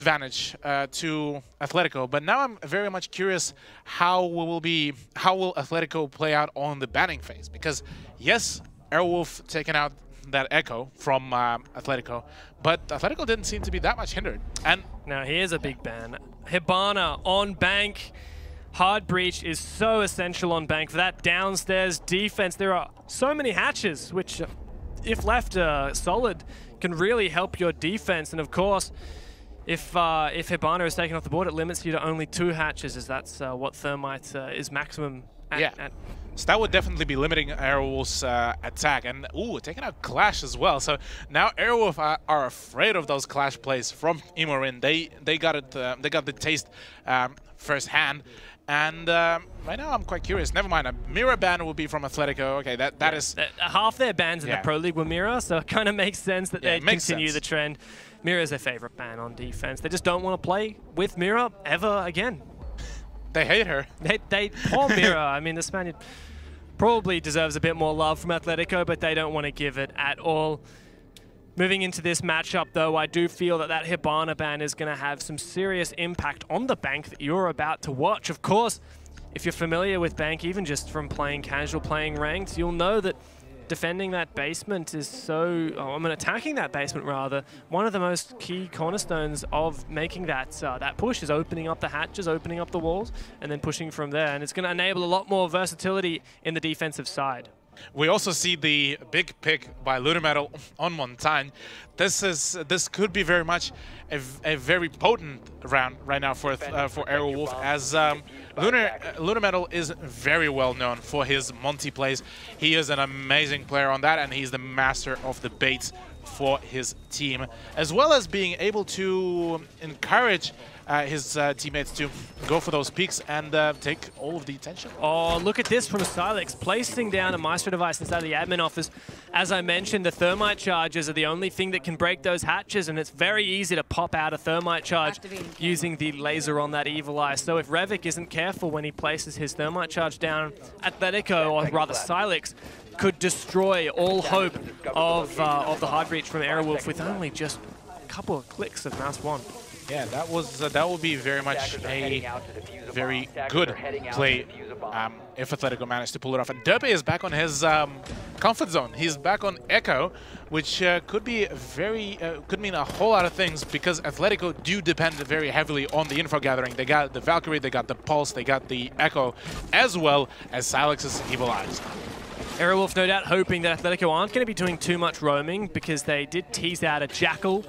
advantage to Athletico, but now I'm very much curious how will Athletico play out on the banning phase, because yes, Aerowolf taking out that Echo from Athletico, but Athletico didn't seem to be that much hindered. And now here's a big ban. Hibana on bank. Hard breach is so essential on bank for that downstairs defense. There are so many hatches, which if left solid can really help your defense. And of course, if Hibana is taken off the board, it limits you to only 2 hatches, as that's what Thermite is maximum at. So that would definitely be limiting Aerowolf's attack. And ooh, taking out Clash as well. So now Aerowolf are afraid of those Clash plays from Imorin. They got it. They got the taste firsthand. And right now I'm quite curious. Never mind, a mirror ban will be from Athletico. Okay, that is half their bans in the Pro League were mirror, so it kind of makes sense that they continue the trend. Mirror is their favorite ban on defense. They just don't want to play with mirror ever again. They hate her. They poor mirror. I mean, the Spaniard probably deserves a bit more love from Athletico, but they don't want to give it at all. Moving into this matchup, though, I do feel that Hibana ban is going to have some serious impact on the bank that you're about to watch. Of course, if you're familiar with bank, even just from playing casual, playing ranked, you'll know that defending that basement is attacking that basement rather, one of the most key cornerstones of making that push is opening up the hatches, opening up the walls, and then pushing from there. And it's going to enable a lot more versatility in the defensive side. We also see the big pick by Lunametal on Montaigne. This could be very much a very potent round right now for Aerowolf, as Lunametal is very well known for his Monty plays. He is an amazing player on that, and he's the master of the baits for his team, as well as being able to encourage his teammates to go for those peaks and take all of the attention. Oh, look at this from Silex, placing down a Maestro device inside the admin office. As I mentioned, the Thermite charges are the only thing that can break those hatches, and it's very easy to pop out a Thermite charge using the laser on that Evil Eye. So if Revik isn't careful when he places his Thermite charge down, Athletico, or rather Silex, could destroy all hope of the hard breach from Aerowolf with only just a couple of clicks of mouse 1. Yeah, that would be very much a very good play if Athletico managed to pull it off. And Derpe is back on his comfort zone. He's back on Echo, which could mean a whole lot of things, because Athletico do depend very heavily on the info gathering. They got the Valkyrie, they got the Pulse, they got the Echo, as well as Silex's Evil Eyes. Aerowolf no doubt hoping that Athletico aren't going to be doing too much roaming, because they did tease out a Jackal,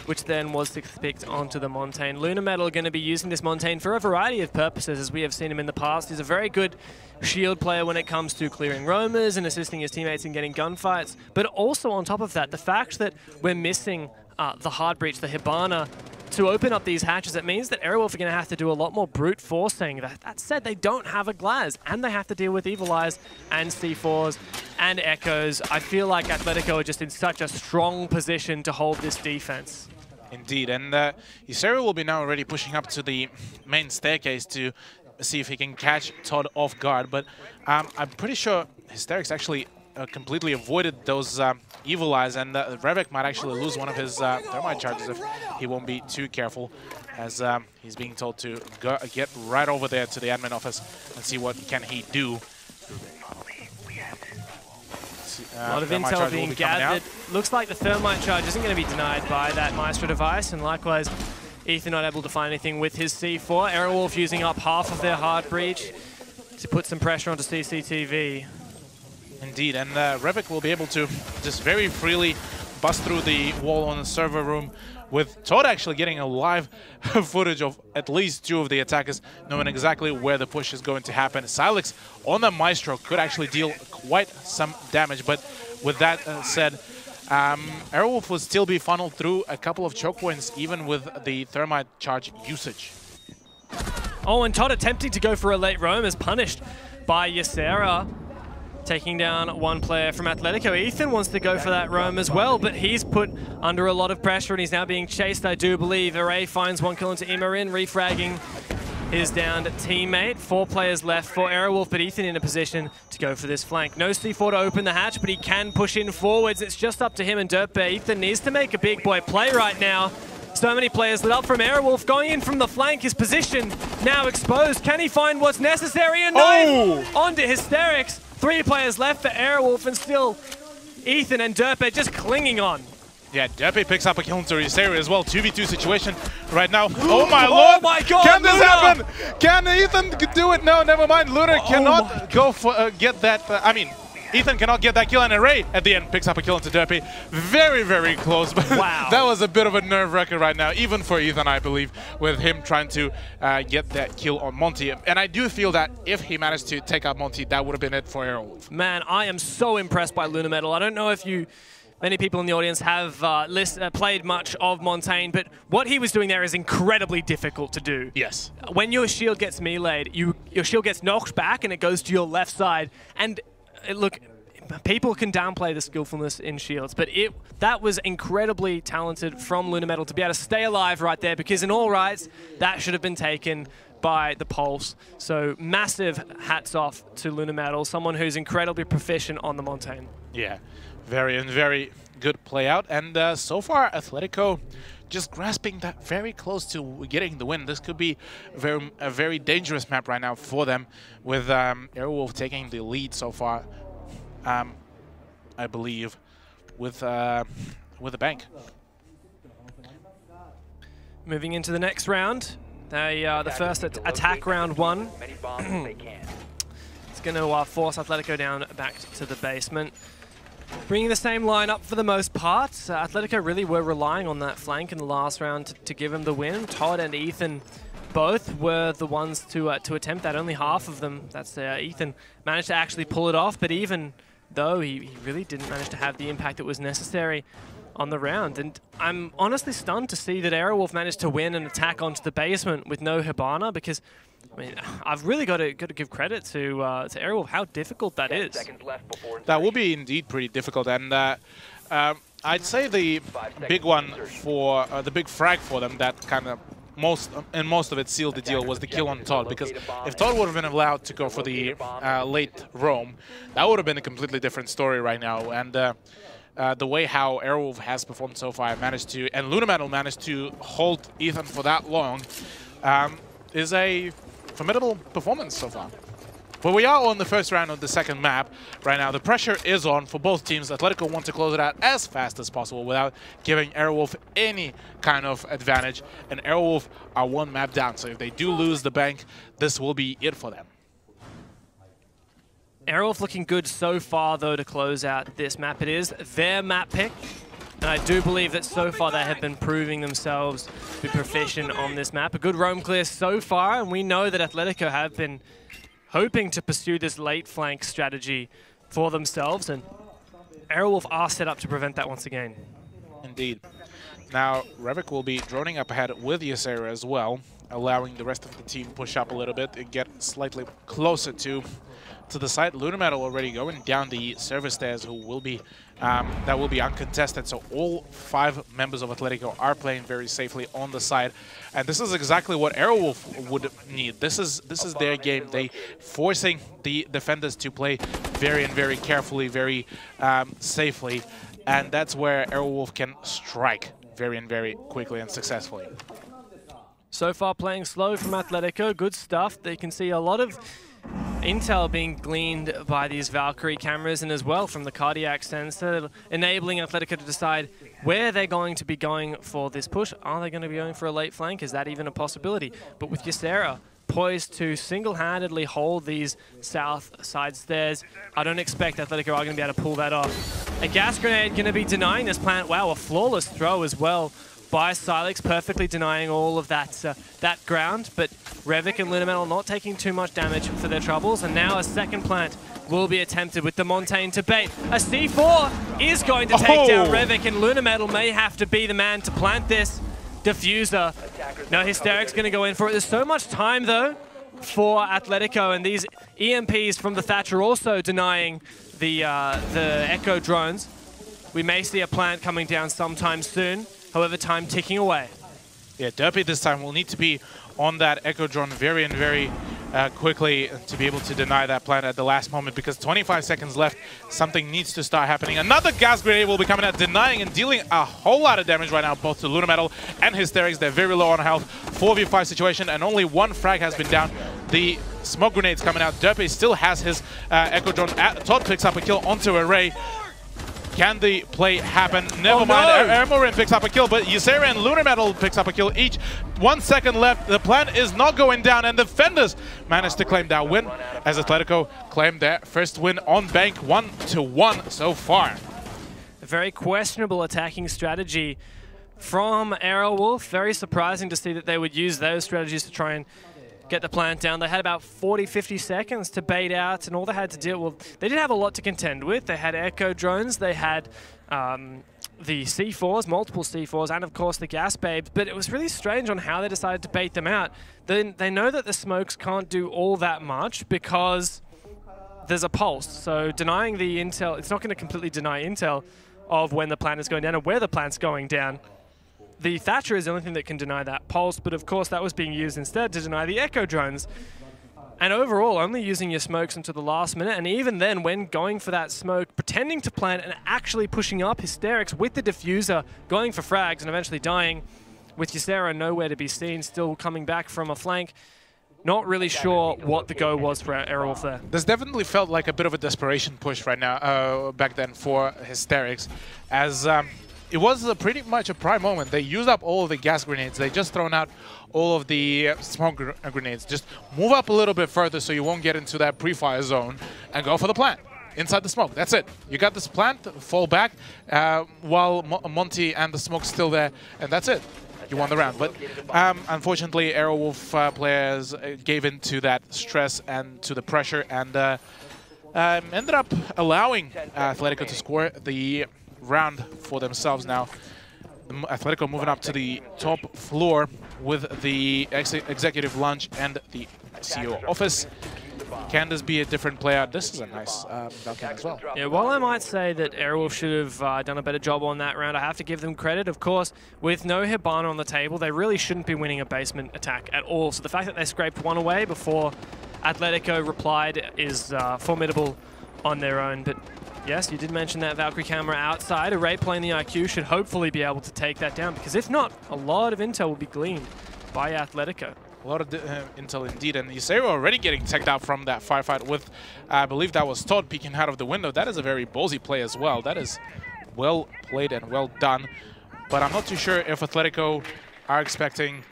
which then was picked onto the Montaigne. Lunametal going to be using this Montaigne for a variety of purposes, as we have seen him in the past. He's a very good shield player when it comes to clearing roamers and assisting his teammates in getting gunfights. But also on top of that, the fact that we're missing the hard breach, the Hibana, to open up these hatches, it means that Aerowolf are going to have to do a lot more brute forcing. That said, they don't have a Glaz, and they have to deal with Evil Eyes and C4s and Echoes. I feel like Athletico are just in such a strong position to hold this defense. Indeed, and Ysera will be now already pushing up to the main staircase to see if he can catch Todd off guard, but I'm pretty sure Hysterix actually completely avoided those Evil Eyes, and Revik might actually lose one of his Thermite charges if he won't be too careful, as he's being told to get right over there to the admin office and see what can he do. A lot of intel being gathered. Looks like the Thermite charge isn't going to be denied by that Maestro device, and likewise, Ethan not able to find anything with his C4. Aerowolf using up half of their hard breach to put some pressure onto CCTV. Indeed, and Revik will be able to just very freely bust through the wall on the server room, with Todd actually getting a live footage of at least 2 of the attackers, knowing exactly where the push is going to happen. Silex on the Maestro could actually deal quite some damage, but with that said, Aerowolf will still be funneled through a couple of choke points, even with the Thermite charge usage. Oh, and Todd attempting to go for a late roam is punished by Ysera, taking down one player from Athletico. Ethan wants to go for that roam as well, but he's put under a lot of pressure and he's now being chased, I do believe. Array finds 1 kill into Imorin, refragging his downed teammate. 4 players left for Aerowolf, but Ethan in a position to go for this flank. No C4 to open the hatch, but he can push in forwards. It's just up to him and Dirtbear. Ethan needs to make a big boy play right now So many players lit up from Aerowolf, going in from the flank. His position now exposed. Can he find what's necessary? And onto Hysterics. 3 players left for Aerowolf, and still Ethan and Derpe just clinging on. Yeah, Derpe picks up a kill into Hysterics as well. 2v2 situation right now. Oh my lord! Oh my god! Can this Luna! happen? Can Ethan do it? No, never mind. Luna cannot go for get that. I mean, Ethan cannot get that kill, and Array at the end picks up a kill into Derpe. Very, very close, but wow. That was a bit of a nerve-wrecker right now, even for Ethan, I believe, with him trying to get that kill on Monty. And I do feel that if he managed to take out Monty, that would have been it for Aerowolf. Man, I am so impressed by Luna Metal. I don't know if many people in the audience have played much of Montaigne, but what he was doing there is incredibly difficult to do. Yes. When your shield gets meleeed, your shield gets knocked back and it goes to your left side. And look, people can downplay the skillfulness in shields, but that was incredibly talented from Luna Metal to be able to stay alive right there, because in all rights, that should have been taken by the Pulse. So massive hats off to Luna Metal, someone who's incredibly proficient on the Montaigne. Yeah, very good play out. And so far, Athletico just grasping that very close to getting the win. This could be a very dangerous map right now for them, with Aerowolf taking the lead so far. I believe, with the bank. Moving into the next round, the first attack round 1. It's going to force Athletico down back to the basement. Bringing the same lineup for the most part. Athletico really were relying on that flank in the last round to give him the win. Todd and Ethan both were the ones to attempt that. Only half of them. That's Ethan managed to actually pull it off, but even though he really didn't manage to have the impact that was necessary on the round. And I'm honestly stunned to see that Aerowolf managed to win an attack onto the basement with no Hibana, because I mean, I've really got to give credit to Aerowolf how difficult that is. That will be indeed pretty difficult, and I'd say the big one for the big frag for them that kind of most of it sealed the deal was the kill on Todd, because if Todd would have been allowed to go for the late roam, that would have been a completely different story right now. And the way how Aerowolf has performed so far, and Luna Metal managed to hold Ethan for that long, is a formidable performance so far. But we are on the first round of the second map right now. The pressure is on for both teams. Athletico want to close it out as fast as possible without giving Aerowolf any kind of advantage. And Aerowolf are 1 map down, so if they do lose the bank, this will be it for them. Aerowolf looking good so far, though, to close out this map. It is their map pick. And I do believe that so far they have been proving themselves to be proficient on this map. A good roam clear so far, and we know that Athletico have been hoping to pursue this late flank strategy for themselves, and Aerowolf are set up to prevent that once again. Indeed. Now, Revik will be droning up ahead with Ysera as well, allowing the rest of the team push up a little bit and get slightly closer to the site. Luna Metal already going down the server stairs, who will be that will be uncontested. So all 5 members of Athletico are playing very safely on the side, and this is exactly what Aerowolf would need. This is their game. They forcing the defenders to play very carefully, very safely, and that's where Aerowolf can strike very quickly and successfully. So far playing slow from Athletico, good stuff. They can see a lot of intel being gleaned by these Valkyrie cameras, and as well from the cardiac sensor, enabling Athletico to decide where they're going to be going for this push. Are they going to be going for a late flank? Is that even a possibility? But with Ysera poised to single-handedly hold these south side stairs, I don't expect Athletico are going to be able to pull that off. A gas grenade going to be denying this plant. Wow, a flawless throw as well by Silex, perfectly denying all of that that ground, but Revik and Luna Metal not taking too much damage for their troubles, and now a second plant will be attempted with the Montaigne to bait. A C4 is going to take down Revik, and Luna Metal may have to be the man to plant this diffuser. No, Hysteric's going to go in for it. There's so much time, though, for Athletico, and these EMPs from the Thatcher also denying the Echo drones. We may see a plant coming down sometime soon. However, time ticking away. Yeah, Derpy this time will need to be on that Echo drone very quickly to be able to deny that plant at the last moment, because 25 seconds left, something needs to start happening. Another gas grenade will be coming out, denying and dealing a whole lot of damage right now, both to Lunametal and Hysterics. They're very low on health. 4v5 situation, and only one frag has been down. The smoke grenades coming out. Derpe still has his Echo Drone. Todd picks up a kill onto Array. Can the play happen? Never mind. Aerowolf picks up a kill, but Ysera and Lunametal picks up a kill each. 1 second left. The plan is not going down, and Defenders managed to claim that win as Athletico claimed their first win on bank, 1-1 so far. A very questionable attacking strategy from Aerowolf. Very surprising to see that they would use those strategies to try and get the plant down. They had about 40-50 seconds to bait out, and all they had to deal with, they did have a lot to contend with. They had Echo Drones, they had the C4s, multiple C4s, and of course the Gas Babes, but it was really strange on how they decided to bait them out. Then they know that the smokes can't do all that much because there's a pulse, so denying the intel, it's not going to completely deny intel of when the plant is going down and where the plant's going down. The Thatcher is the only thing that can deny that pulse, but of course that was being used instead to deny the Echo Drones. And overall, only using your smokes until the last minute, and even then, when going for that smoke, pretending to plant and actually pushing up Hysterics with the diffuser, going for frags and eventually dying, with Ysera nowhere to be seen, still coming back from a flank. Not really sure what the go was for Aerowolf there. This definitely felt like a bit of a desperation push right now, back then for Hysterics, as it was pretty much a prime moment. They used up all of the gas grenades. They just thrown out all of the smoke grenades. Just move up a little bit further so you won't get into that pre-fire zone and go for the plant. Inside the smoke. That's it. You got this plant, fall back while Monty and the smoke's still there, and that's it. You won the round. But unfortunately, Aerowolf players gave in to that stress and to the pressure, and ended up allowing Athletico to score the round for themselves. Now Athletico moving up to the top floor with the executive lounge and the CEO office. Can this be a different player? This is a nice Valkyrie as well. Yeah, while I might say that Aerowolf should have done a better job on that round, I have to give them credit. Of course, with no Hibana on the table, they really shouldn't be winning a basement attack at all. So the fact that they scraped one away before Athletico replied is formidable on their own. But yes, you did mention that Valkyrie camera outside. Array playing the IQ should hopefully be able to take that down, because if not, a lot of intel will be gleaned by Athletico. A lot of intel indeed, and Ysera already getting teched out from that firefight with, I believe that was Todd peeking out of the window. That is a very ballsy play as well. That is well played and well done. But I'm not too sure if Athletico are expecting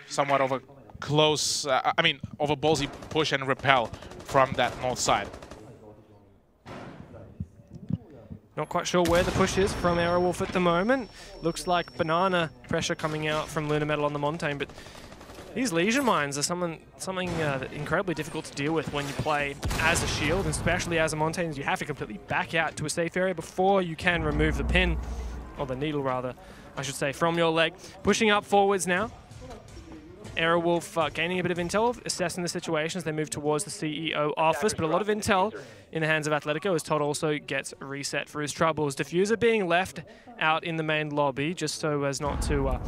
somewhat of a close, of a ballsy push and repel from that north side. Not quite sure where the push is from Aerowolf at the moment. Looks like banana pressure coming out from Lunametal on the Montaigne, but these Legion Mines are something incredibly difficult to deal with when you play as a shield, and especially as a Montaigne. You have to completely back out to a safe area before you can remove the pin, or the needle rather, I should say, from your leg. Pushing up forwards now. Aerowolf gaining a bit of intel, assessing the situation as they move towards the CEO office, but a lot of intel in the hands of Athletico as Todd also gets reset for his troubles. Diffuser being left out in the main lobby just so as not to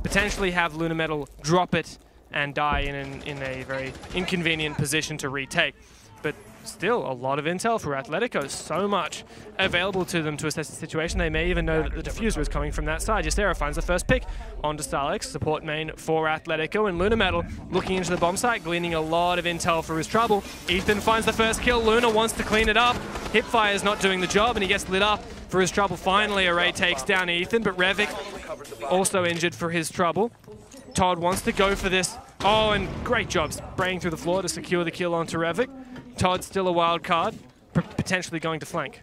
potentially have Lunametal drop it and die in a very inconvenient position to retake. But still, a lot of intel for Athletico. So much available to them to assess the situation. They may even know that the diffuser is coming from that side. Ysera finds the first pick onto Starlex, support main for Athletico, and Lunametal looking into the bomb site, gleaning a lot of intel for his trouble. Ethan finds the first kill. Luna wants to clean it up. Hipfire is not doing the job, and he gets lit up for his trouble. Finally, Array takes down Ethan, but Revik also injured for his trouble. Todd wants to go for this. Oh, and great job spraying through the floor to secure the kill onto Revik. Todd still a wild card, potentially going to flank.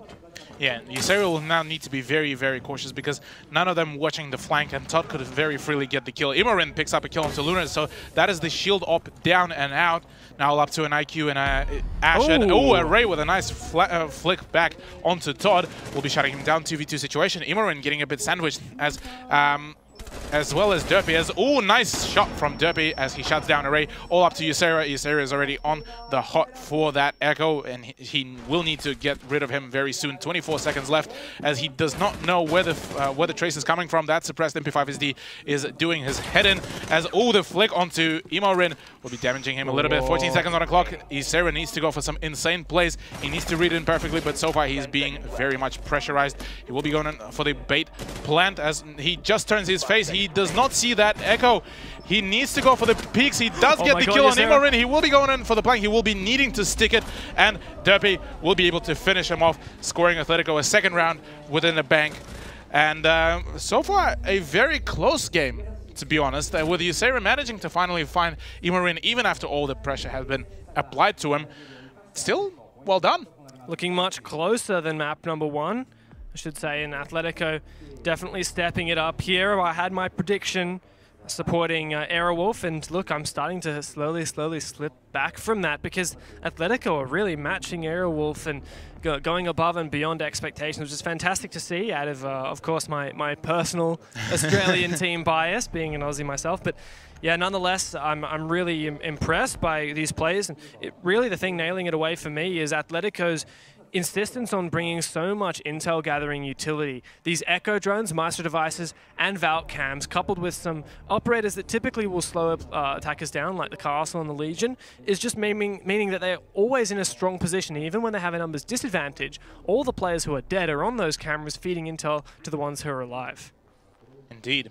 Yeah, Ysera will now need to be very, very cautious because none of them watching the flank, and Todd could very freely get the kill. Imorin picks up a kill onto Luna, so that is the shield up, down, and out. Now up to an IQ and Ash, and Array with a nice flick back onto Todd. Will be shutting him down, 2v2 situation. Imorin getting a bit sandwiched as as well as Derpy. As nice shot from Derpy as he shuts down Array. All up to Ysera. Ysera is already on the hot for that Echo, and he will need to get rid of him very soon. 24 seconds left, as he does not know where the trace is coming from. That suppressed MP5SD is doing his head in. As the flick onto Imorin will be damaging him a little bit. 14 seconds on the clock. Ysera needs to go for some insane plays. He needs to read it in perfectly, but so far he's being very much pressurized. He will be going in for the bait plant as he just turns his face. He does not see that Echo. He needs to go for the peaks. He does get the kill on Imorin. He will be going in for the plank. He will be needing to stick it, and Derpy will be able to finish him off, scoring Athletico a second round within the bank. And so far, a very close game, to be honest, with Ysera managing to finally find Imorin, even after all the pressure has been applied to him. Still, well done. Looking much closer than map number 1, I should say, in Athletico. Definitely stepping it up here. I had my prediction supporting Aerowolf, and look, I'm starting to slowly slip back from that because Athletico are really matching Aerowolf and going above and beyond expectations, which is fantastic to see out of course, my personal Australian team bias, being an Aussie myself. But yeah, nonetheless, I'm really impressed by these players. And really the thing nailing it away for me is Atletico's insistence on bringing so much intel gathering utility. These Echo drones, Maestro devices, and Valk cams, coupled with some operators that typically will slow attackers down, like the Castle and the Legion, is just meaning that they're always in a strong position. And even when they have a numbers disadvantage, all the players who are dead are on those cameras feeding intel to the ones who are alive. Indeed.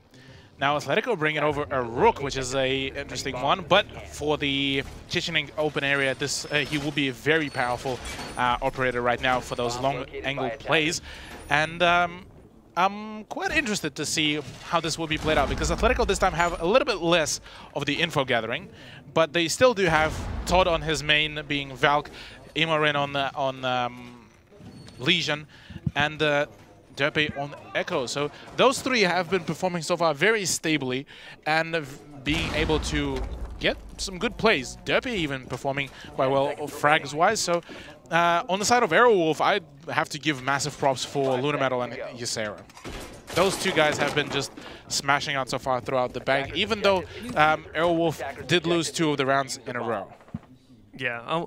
Now Athletico bringing over a Rook, which is a interesting one, but for the Chichening open area, this he will be a very powerful operator right now for those long angle plays. And I'm quite interested to see how this will be played out, because Athletico this time have a little bit less of the info gathering, but they still do have Todd on his main, being Valk, Imorin on Legion, and Derpy on Echo. So those three have been performing so far very stably and being able to get some good plays. Derpy even performing quite well frags-wise. So on the side of Aerowolf, I have to give massive props for Lunametal and Ysera. Those two guys have been just smashing out so far throughout the bag, even though Aerowolf did lose 2 of the rounds in a row. Yeah.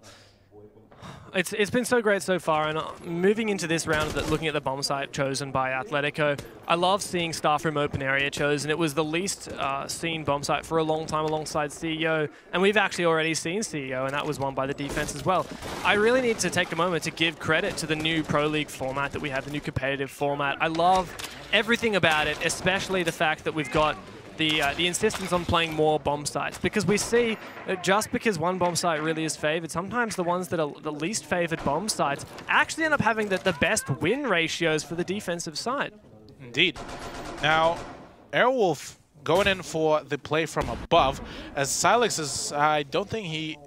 It's been so great so far, and moving into this round, looking at the bomb site chosen by Athletico, I love seeing Staffroom Open Area chosen. It was the least seen bomb site for a long time alongside CEO, and we've actually already seen CEO, and that was won by the defense as well. I really need to take a moment to give credit to the new Pro League format that we have, the new competitive format. I love everything about it, especially the fact that we've got the insistence on playing more bomb sites, because we see that just because one bomb site really is favored, sometimes the ones that are the least favored bomb sites actually end up having the best win ratios for the defensive side. Indeed. Now, Aerowolf going in for the play from above, as Silex is, I don't think he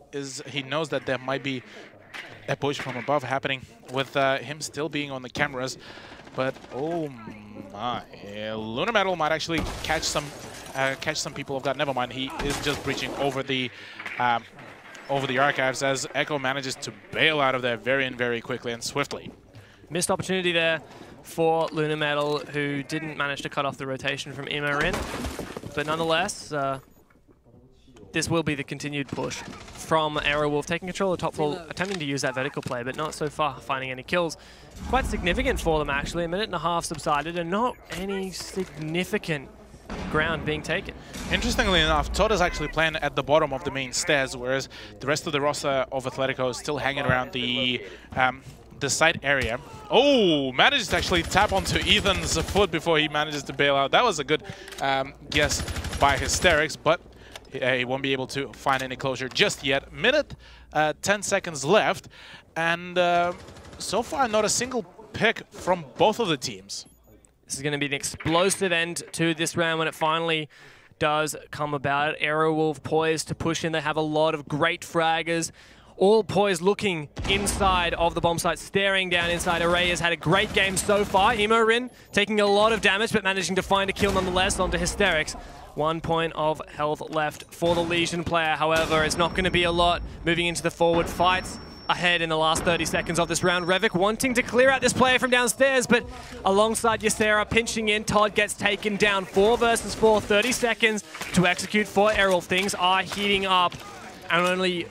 knows that there might be a push from above happening with him still being on the cameras. But oh my, Lunametal might actually catch some people off guard. Never mind, he is just breaching over the archives as Echo manages to bail out of there very quickly and swiftly. Missed opportunity there for Lunametal, who didn't manage to cut off the rotation from Imorin. But nonetheless, this will be the continued push from Aerowolf, taking control of top floor, attempting to use that vertical play, but not so far finding any kills. Quite significant for them, actually. 1.5 minutes subsided, and not any significant ground being taken. Interestingly enough, Todd is actually playing at the bottom of the main stairs, whereas the rest of the roster of Athletico is still hanging around the side area. Oh, managed to actually tap onto Ethan's foot before he manages to bail out. That was a good guess by Hysterics, but he won't be able to find any closure just yet. 10 seconds left, and so far not a single pick from both of the teams. This is going to be an explosive end to this round when it finally does come about. Aerowolf poised to push in. They have a lot of great fraggers. All poised looking inside of the bomb site, staring down inside. Array has had a great game so far. Imorin taking a lot of damage, but managing to find a kill nonetheless onto Hysterics. 1 point of health left for the Legion player. However, it's not going to be a lot moving into the forward fights. ahead in the last 30 seconds of this round. Revik wanting to clear out this player from downstairs, but alongside Ysera pinching in, Todd gets taken down. 4 versus 4, 30 seconds to execute for Aerowolf. Things are heating up, and only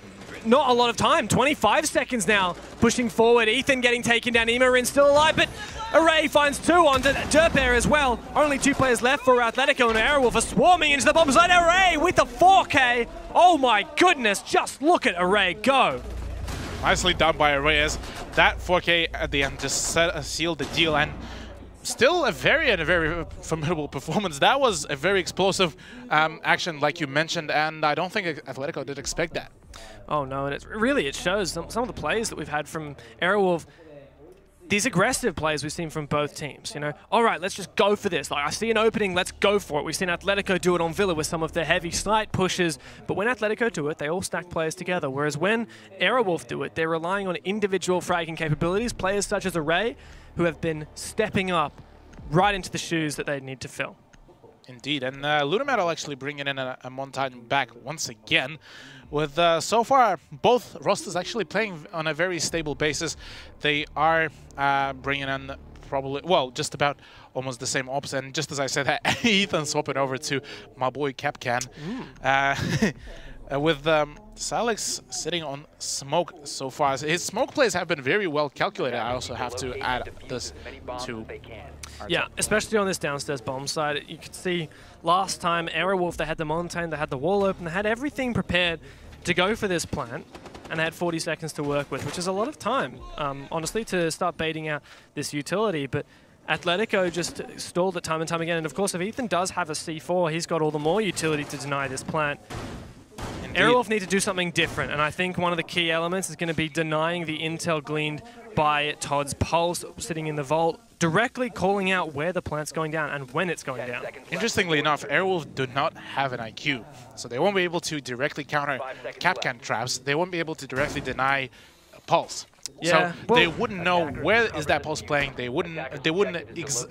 not a lot of time. 25 seconds now, pushing forward. Ethan getting taken down. Imorin still alive, but Array finds 2 onto Derpair as well. Only 2 players left for Athletico, and Aerowolf are swarming into the bomb side. Array with the 4K. Oh my goodness, just look at Array go. Nicely done by Array, as that 4K at the end just sealed the deal, and still a very formidable performance. That was a very explosive action, like you mentioned, and I don't think Athletico did expect that. Oh no, and it shows some of the plays that we've had from Aerowolf. These aggressive plays we've seen from both teams, you know. All right, let's just go for this. Like, I see an opening, let's go for it. We've seen Athletico do it on Villa with some of their heavy snipe pushes, but when Athletico do it, they all stack players together. Whereas when Aerowolf do it, they're relying on individual fragging capabilities, players such as Array, who have been stepping up right into the shoes that they need to fill. Indeed, and Lunametal actually bringing in a Montaigne back once again, with so far both rosters actually playing on a very stable basis. They are bringing in probably, well, just about almost the same ops, and just as I said, Ethan swapping over to my boy Capcan. With Salix sitting on smoke so far. His smoke plays have been very well calculated. I also have to add this to... Yeah, especially on this downstairs bomb side. You could see last time Aerowolf, they had the Montaigne, they had the wall open, they had everything prepared to go for this plant, and they had 40 seconds to work with, which is a lot of time, honestly, to start baiting out this utility. But Athletico just stalled it time and time again. And of course, if Ethan does have a C4, he's got all the more utility to deny this plant. Aerowolf need to do something different, and I think one of the key elements is going to be denying the intel gleaned by Todd's Pulse sitting in the vault, directly calling out where the plant's going down and when it's going down. Interestingly enough, Aerowolf do not have an IQ, so they won't be able to directly counter Capcan traps. They won't be able to directly deny Pulse. Yeah, so well, they wouldn't know where is that Pulse playing. They wouldn't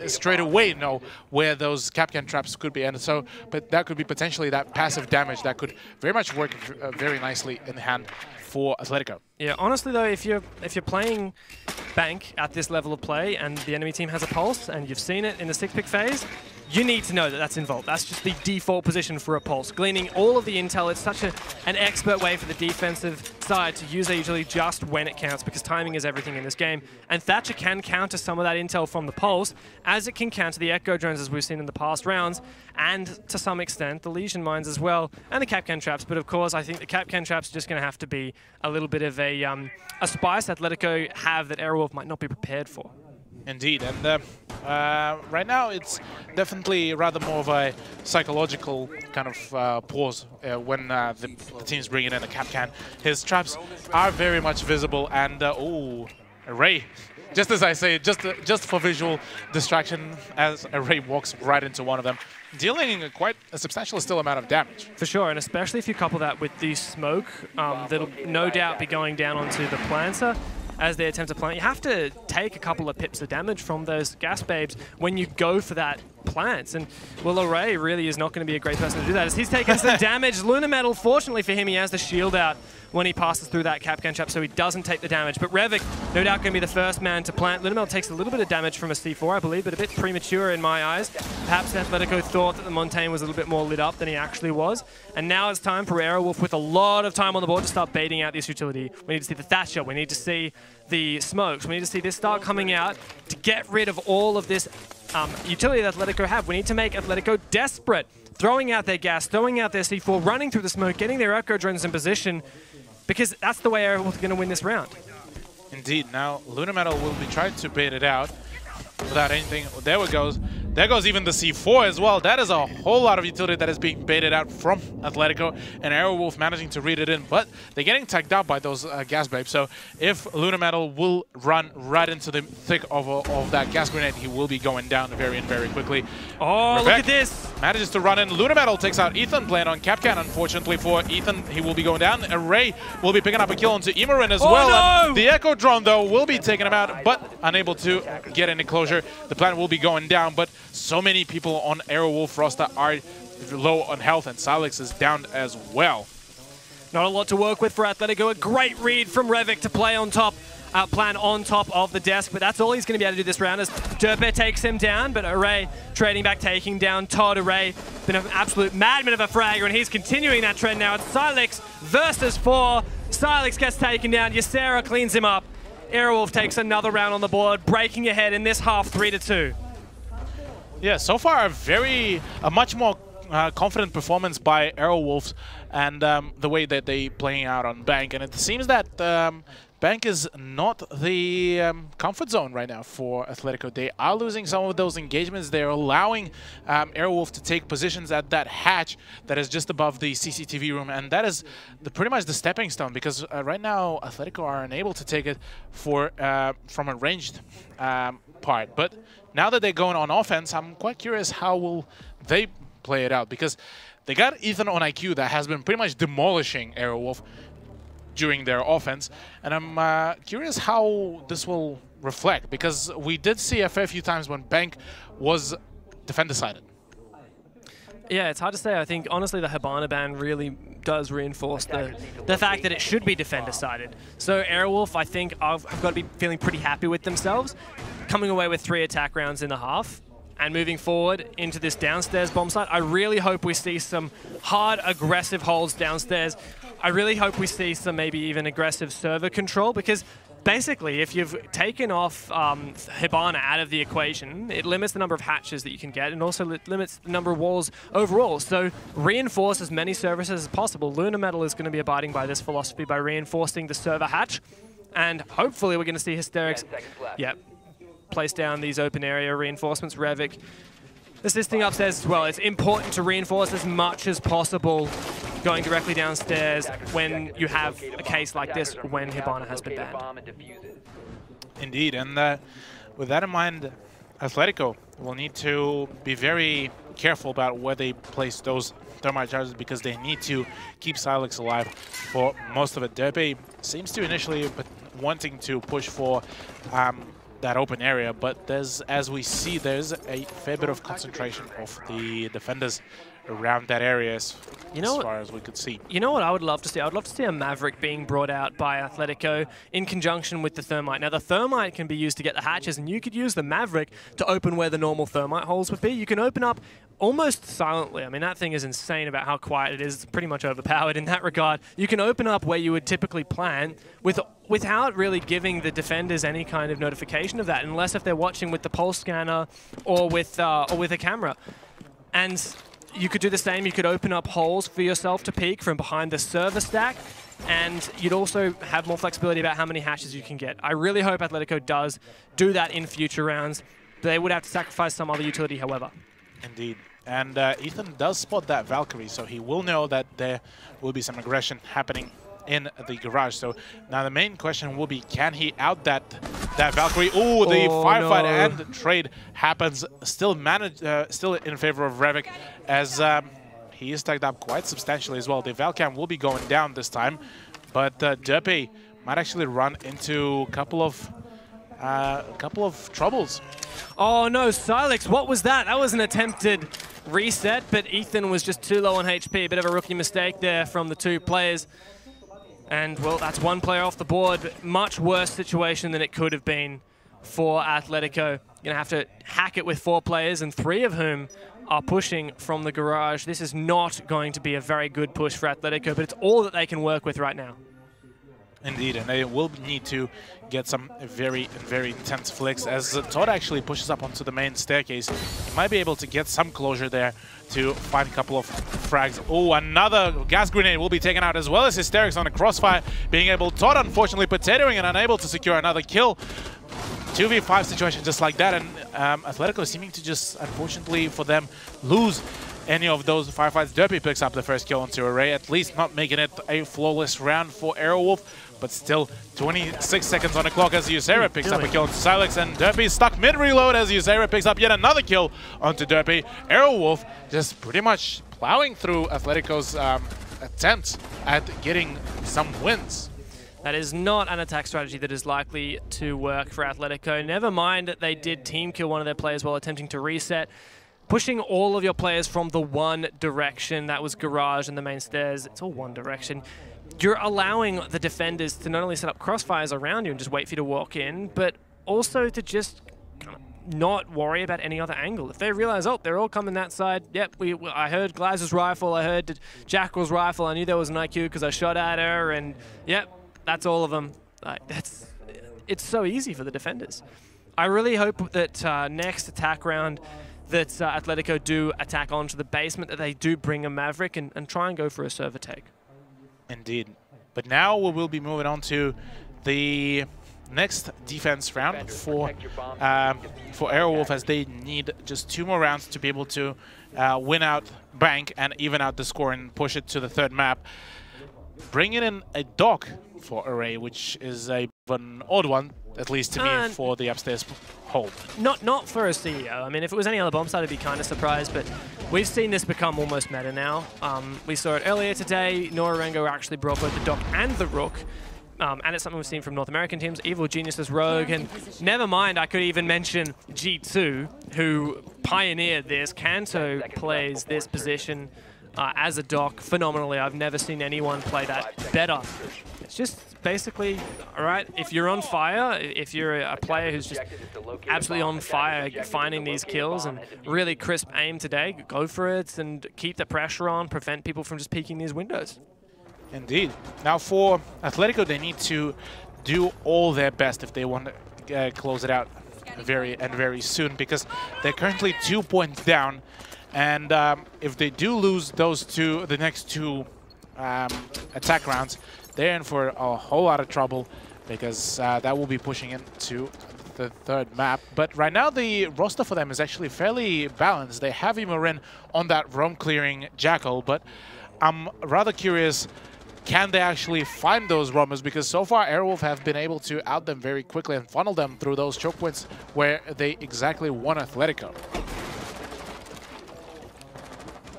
straight away know where those Capcan traps could be. And so, but that could be potentially that passive damage that could very much work very nicely in hand for Athletico. Yeah, honestly though, if you're playing Bank at this level of play and the enemy team has a Pulse and you've seen it in the 6-pick phase, you need to know that that's involved. That's just the default position for a Pulse. Gleaning all of the intel, it's such an expert way for the defensive side to use their utility just when it counts, because timing is everything in this game. And Thatcher can counter some of that intel from the Pulse, as it can counter the Echo Drones as we've seen in the past rounds, and to some extent the Legion Mines as well, and the Capcan Traps. But of course, I think the Capcan Traps are just going to have to be a little bit of a spice Athletico have that Aerowolf might not be prepared for. Indeed, and right now it's definitely rather more of a psychological kind of pause when the team's bringing in a Capcan. His traps are very much visible, and ooh, Array, just as I say, just for visual distraction, as Array walks right into one of them, dealing quite a substantial still amount of damage. For sure, and especially if you couple that with the smoke that'll no doubt be going down onto the planter as they attempt to plant. You have to take a couple of pips of damage from those gas babes when you go for that plants. And well, Array really is not going to be a great person to do that, as he's taken some damage. Lunametal, fortunately for him, he has the shield out when he passes through that Capcan trap, so he doesn't take the damage. But Revik, no doubt going to be the first man to plant. Lunametal takes a little bit of damage from a C4, I believe, but a bit premature in my eyes. Perhaps Athletico thought that the Montaigne was a little bit more lit up than he actually was. And now it's time for Aerowolf, with a lot of time on the board, to start baiting out this utility. We need to see the Thatcher, we need to see the smokes, we need to see this start coming out to get rid of all of this utility that Athletico have. We need to make Athletico desperate, throwing out their gas, throwing out their C4, running through the smoke, getting their Echo Drones in position, because that's the way Aerowolf are going to win this round. Indeed. Now Lunametal will be trying to bait it out without anything. There it goes. There goes even the C4 as well. That is a whole lot of utility that is being baited out from Athletico, and Aerowolf managing to read it in, but they're getting tagged out by those gas babes. So if Lunametal will run right into the thick of that gas grenade, he will be going down very quickly. Oh, look at this! Manages to run in. Lunametal takes out Ethan, playing on Capcan. Unfortunately for Ethan, he will be going down. Array will be picking up a kill onto Imorin as well. No! And the Echo Drone, though, will be taking him out, but unable to get any closure. The plant will be going down, but so many people on Aerowolf roster are low on health, and Salix is down as well. Not a lot to work with for Athletico. A great read from Revik to play on top. Plan on top of the desk, but that's all he's going to be able to do this round as Derpe takes him down, but Array trading back, taking down Todd. Array, been an absolute madman of a fragger, and he's continuing that trend now. It's Silex versus 4. Silex gets taken down, Ysera cleans him up. Aerowolf takes another round on the board, breaking ahead in this half 3-2. Yeah, so far a much more confident performance by Aerowolf and the way that they playing out on Bank, and it seems that Bank is not the comfort zone right now for Athletico. They are losing some of those engagements. They're allowing Aerowolf to take positions at that hatch that is just above the CCTV room, and that is pretty much the stepping stone, because right now Athletico are unable to take it from a ranged part. But now that they're going on offense, I'm quite curious how will they play it out, because they got Ethan on IQ that has been pretty much demolishing Aerowolf during their offense, and I'm curious how this will reflect, because we did see a fair few times when Bank was defend-decided. Yeah, it's hard to say. I think, honestly, the Hibana ban really does reinforce the fact that it should be defend-decided. So Aerowolf, I think, have got to be feeling pretty happy with themselves, coming away with 3 attack rounds in the half, and moving forward into this downstairs bomb site. I really hope we see some hard, aggressive holds downstairs. I really hope we see some maybe even aggressive server control, because basically if you've taken off Hibana out of the equation, it limits the number of hatches that you can get and also limits the number of walls overall. So reinforce as many services as possible. Lunar Metal is going to be abiding by this philosophy by reinforcing the server hatch, and hopefully we're going to see Hysterics place down these open area reinforcements. Revik assisting upstairs as well. It's important to reinforce as much as possible going directly downstairs when you have a case like this when Hibana has been banned. Indeed, and with that in mind, Athletico will need to be very careful about where they place those thermite charges, because they need to keep Silex alive for most of it. Derpe seems to initially wanting to push for that open area, but as we see, there's a fair bit of concentration of the defenders around that area as far as we could see. You know what I would love to see? I would love to see a Maverick being brought out by Athletico in conjunction with the Thermite. Now, the Thermite can be used to get the hatches, and you could use the Maverick to open where the normal Thermite holes would be. You can open up almost silently. I mean, that thing is insane about how quiet it is. It's pretty much overpowered in that regard. You can open up where you would typically plant without really giving the defenders any kind of notification of that, unless if they're watching with the pulse scanner or with a camera. And you could do the same. You could open up holes for yourself to peek from behind the server stack, and you'd also have more flexibility about how many hashes you can get. I really hope Athletico does do that in future rounds. They would have to sacrifice some other utility, however. Indeed. And Ethan does spot that Valkyrie, so he will know that there will be some aggression happening in the garage. So now the main question will be, can he out that Valkyrie? Ooh, the firefight and trade happens. Still in favor of Revik, as he is tagged up quite substantially as well. The Valcam will be going down this time, but Derpe might actually run into a couple of troubles. Oh no, Silex, what was that? That was an attempted reset, but Ethan was just too low on HP. A bit of a rookie mistake there from the two players. And, well, that's one player off the board. Much worse situation than it could have been for Athletico. Going to have to hack it with 4 players, and 3 of whom are pushing from the garage. This is not going to be a very good push for Athletico, but it's all that they can work with right now. Indeed, and they will need to get some very, very intense flicks as Todd actually pushes up onto the main staircase. He might be able to get some closure there to find a couple of frags. Oh, another gas grenade will be taken out, as well as Hysterics on a crossfire, being able, Todd unfortunately potatoing and unable to secure another kill. 2v5 situation just like that, and Athletico seeming to just, unfortunately for them, lose any of those firefights. Derpy picks up the first kill onto Array, at least not making it a flawless round for Aerowolf, but still 26 seconds on the clock as Ysera picks up a kill onto Silex, and Derpy is stuck mid-reload as Ysera picks up yet another kill onto Derpy. Aerowolf just pretty much plowing through Athletico's attempts at getting some wins. That is not an attack strategy that is likely to work for Athletico. Never mind that they did team kill one of their players while attempting to reset. Pushing all of your players from the one direction, that was garage and the main stairs, it's all one direction. you're allowing the defenders to not only set up crossfires around you and just wait for you to walk in, but also to just kind of not worry about any other angle. If they realize, oh, they're all coming that side, yep, I heard Glaz's rifle, I heard Jackal's rifle, I knew there was an IQ because I shot at her, and yep, that's all of them. It's so easy for the defenders. I really hope that next attack round that Athletico do attack onto the basement, that they do bring a Maverick and try and go for a server take. Indeed. But now we will be moving on to the next defense round for Aerowolf, as they need just 2 more rounds to be able to win out Bank and even out the score and push it to the 3rd map. Bringing in a dock for Array, which is an odd one, at least to me, for the upstairs hold. Not for a CEO. I mean, if it was any other bomb site, I'd be kind of surprised, but we've seen this become almost meta now. We saw it earlier today. Norarengo actually brought both the dock and the rook. And it's something we've seen from North American teams, Evil Genius's Rogue, and never mind, I could even mention G2, who pioneered this. Kanto plays this position as a dock phenomenally. I've never seen anyone play that better. It's just basically, all right, if you're on fire, if you're a player who's just absolutely on fire, finding these kills and really crisp aim today, go for it and keep the pressure on, prevent people from just peeking these windows. Indeed. Now for Athletico, they need to do all their best if they want to close it out very soon, because they're currently 2 points down, and if they do lose the next two attack rounds, they're in for a whole lot of trouble, because that will be pushing into the 3rd map. But right now the roster for them is actually fairly balanced. They have Imorin on that roam clearing Jackal, but I'm rather curious, can they actually find those roamers? Because so far Aerowolf have been able to out them very quickly and funnel them through those choke points where they exactly won Athletico.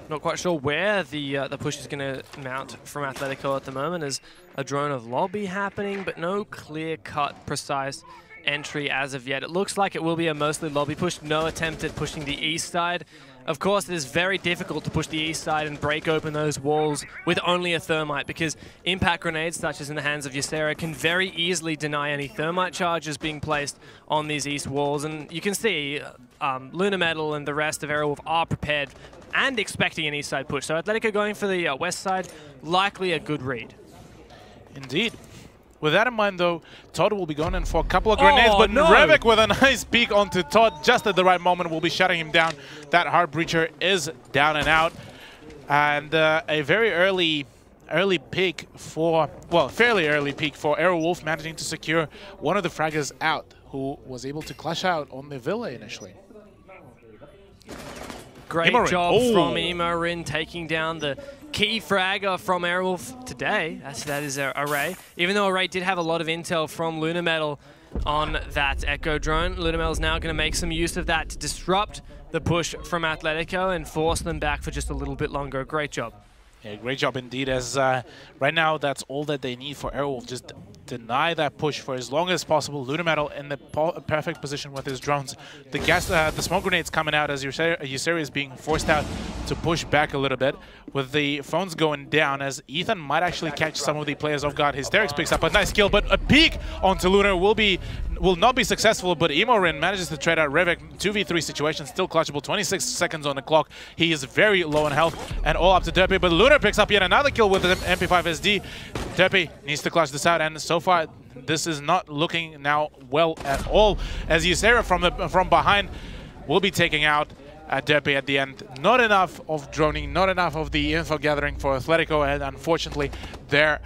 Not quite sure where the push is going to mount from Athletico at the moment. There's a drone of lobby happening, but no clear-cut, precise entry as of yet. It looks like it will be a mostly lobby push. No attempt at pushing the east side. Of course, it is very difficult to push the east side and break open those walls with only a thermite, because impact grenades, such as in the hands of Ysera, can very easily deny any thermite charges being placed on these east walls. And you can see Luna Metal and the rest of Aerowolf are prepared and expecting an east side push. So Athletico going for the west side, likely a good read. Indeed. With that in mind, though, Todd will be going in for a couple of grenades, but no! Revik with a nice peek onto Todd just at the right moment will be shutting him down. That Heart Breacher is down and out. And a very early peek for, well, fairly early peek for Aerowolf, managing to secure one of the fraggers out, who was able to clutch out on the Villa initially. Great job from Imorin, taking down the key fragger from Aerowolf today. That is Array. Even though Array did have a lot of intel from Luna Metal on that Echo drone, Luna Metal is now going to make some use of that to disrupt the push from Athletico and force them back for just a little bit longer. Great job. Yeah, great job indeed, as right now that's all that they need for Aerowolf. Just deny that push for as long as possible. Luna Metal in the perfect position with his drones. The smoke grenades coming out as Ysera is being forced out to push back a little bit, with the phones going down, as Ethan might actually catch some of the players off guard. Hysterix picks up a nice kill, but a peek onto Luna will not be successful, but Imorin manages to trade out Revik. 2v3 situation, still clutchable, 26 seconds on the clock. He is very low in health, and all up to Derpy, but Luna picks up yet another kill with the MP5 SD. Derpy needs to clutch this out, and so far this is not looking now well at all, as Ysera from behind will be taking out Derpy at the end. Not enough of droning, not enough of the info gathering for Athletico, and unfortunately their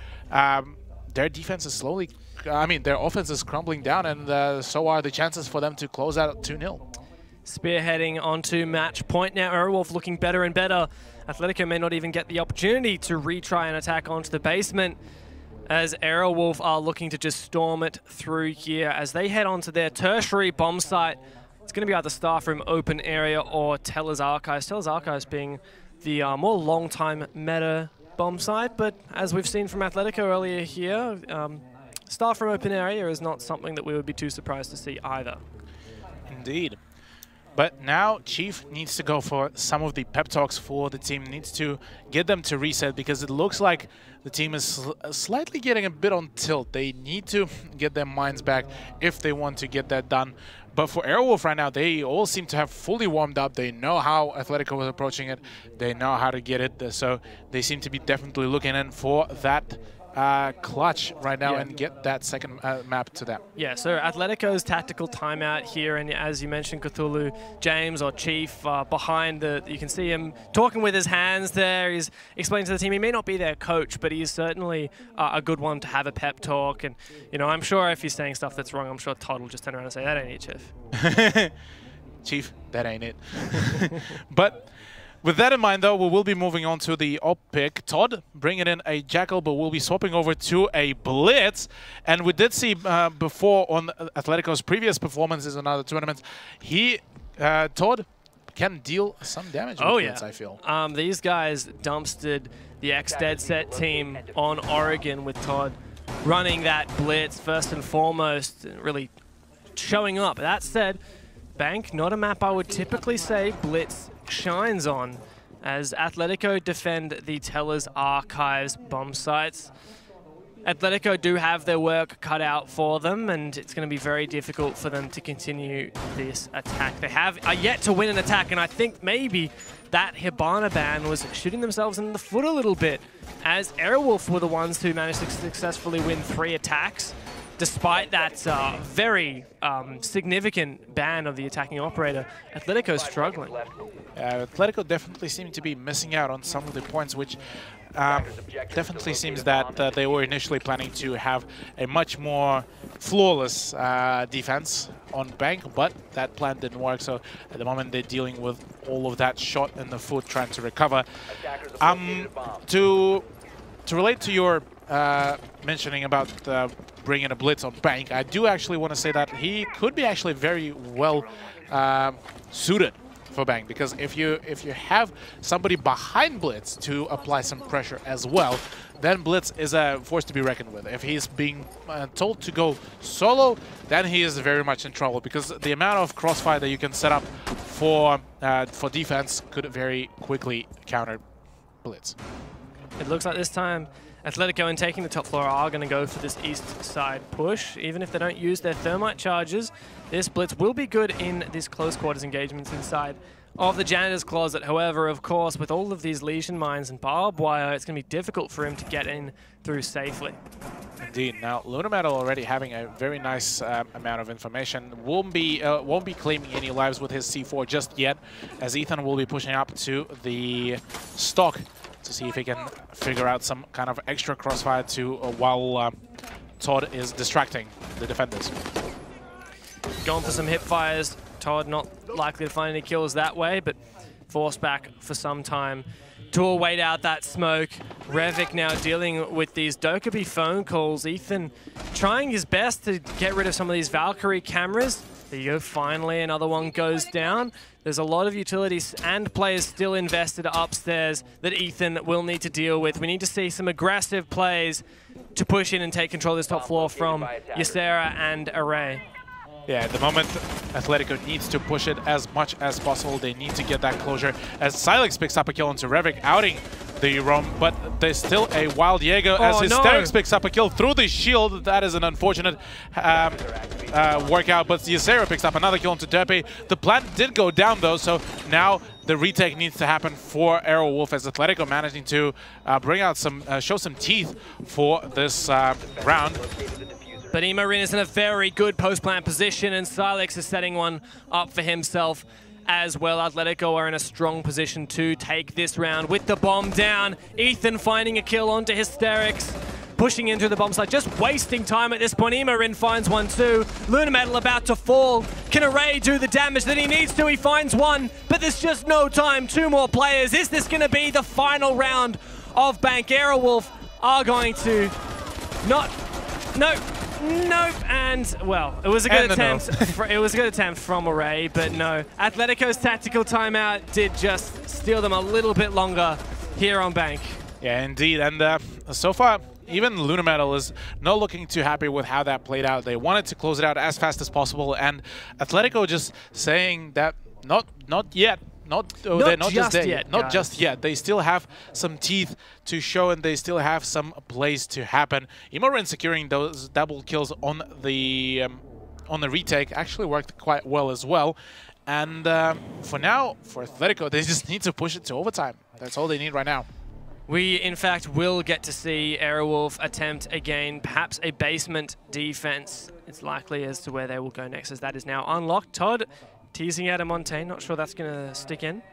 defense is slowly, their offense is crumbling down, and so are the chances for them to close out 2-0. Spearheading onto match point now. Aerowolf looking better and better. Athletico may not even get the opportunity to retry an attack onto the basement, as Aerowolf are looking to just storm it through here as they head onto their tertiary bomb site. It's going to be either Staff Room open area or Teller's Archives. Teller's Archives being the more long-time meta bomb site, but as we've seen from Athletico earlier here, Staff Room open area is not something that we would be too surprised to see either. Indeed. But now Chief needs to go for some of the pep talks for the team, needs to get them to reset, because it looks like the team is slightly getting a bit on tilt. They need to get their minds back if they want to get that done. But for Aerowolf right now, they all seem to have fully warmed up. They know how Athletico was approaching it. They know how to get it. So they seem to be definitely looking in for that clutch right now and get that second map to them. Yeah, so Atletico's tactical timeout here, and as you mentioned, Cthulhu, James or Chief behind you can see him talking with his hands there. He's explaining to the team he may not be their coach, but he's certainly a good one to have a pep talk. And, you know, I'm sure if he's saying stuff that's wrong, I'm sure Todd will just turn around and say, that ain't it, Chief. Chief, that ain't it. But with that in mind, though, we will be moving on to the op pick. Todd bringing in a Jackal, but we'll be swapping over to a Blitz. And we did see before on Atletico's previous performances in other tournaments, Todd can deal some damage with Blitz, I feel. These guys dumpstered the X-Dead set team on Oregon with Todd running that Blitz first and foremost, really showing up. That said, Bank, not a map I would typically say Blitz shines on, as Atletico defend the Teller's Archives bomb sites. Atletico do have their work cut out for them, and it's going to be very difficult for them to continue this attack. They have yet to win an attack, and I think maybe that Hibana ban was shooting themselves in the foot a little bit, as Aerowolf were the ones who managed to successfully win 3 attacks. Despite that very significant ban of the attacking operator, Atletico's struggling. Atletico definitely seem to be missing out on some of the points, which definitely seems that they were initially planning to have a much more flawless defense on Bank, but that plan didn't work. So at the moment they're dealing with all of that shot in the foot, trying to recover. To relate to your mentioning about bringing a Blitz on Bank, I do actually want to say that he could be actually very well suited for Bank, because if you have somebody behind Blitz to apply some pressure as well, then Blitz is a force to be reckoned with. If he's being told to go solo, then he is very much in trouble, because the amount of crossfire that you can set up for defense could very quickly counter Blitz. It looks like this time Atletico, in taking the top floor, are going to go for this east side push. Even if they don't use their thermite charges, this Blitz will be good in this close quarters engagements inside of the janitor's closet. However, of course, with all of these lesion mines and barbed wire, it's going to be difficult for him to get in through safely. Indeed. Now, Lunametal already having a very nice amount of information. Won't be claiming any lives with his C4 just yet, as Ethan will be pushing up to the stock to see if he can figure out some kind of extra crossfire while Todd is distracting the defenders. Going for some hip fires. Todd not likely to find any kills that way, but forced back for some time to wait out that smoke. Revik now dealing with these Dokkaebi phone calls. Ethan trying his best to get rid of some of these Valkyrie cameras. There you go, finally another one goes down. There's a lot of utilities and players still invested upstairs that Ethan will need to deal with. We need to see some aggressive plays to push in and take control of this top floor from Ysera and Array. Yeah, at the moment, Atletico needs to push it as much as possible. They need to get that closure, as Silex picks up a kill onto Revik, outing the roam, but there's still a Wild Jaeger as Hysterics picks up a kill through the shield. That is an unfortunate workout, but Ysera picks up another kill onto Derpy. The plant did go down, though, so now the retake needs to happen for Aerowolf, as Atletico managing to bring out show some teeth for this round. But Imarin is in a very good post-plant position, and Silex is setting one up for himself as well. Atletico are in a strong position to take this round with the bomb down. Ethan finding a kill onto Hysterics, pushing into the bomb site, just wasting time at this point. Imarin finds one too. Lunametal about to fall. Can Array do the damage that he needs to? He finds one, but there's just no time. 2 more players. Is this going to be the final round of Bank? Aerowolf are going to not... Nope, and well, it was a good attempt. It was a good attempt from Array, but no. Atletico's tactical timeout did just steal them a little bit longer here on Bank. Yeah, indeed, and so far, even Lunametal is not looking too happy with how that played out. They wanted to close it out as fast as possible, and Atletico just saying that Not yet. They're not just there yet. Not just yet. They still have some teeth to show, and they still have some plays to happen. Imorin securing those double kills on the retake actually worked quite well as well. And for now, for Athletico, they just need to push it to overtime. That's all they need right now. We, in fact, will get to see Aerowolf attempt again, perhaps a basement defense. It's likely as to where they will go next, as that is now unlocked. Todd teasing out a Montaigne. Not sure that's going to stick in.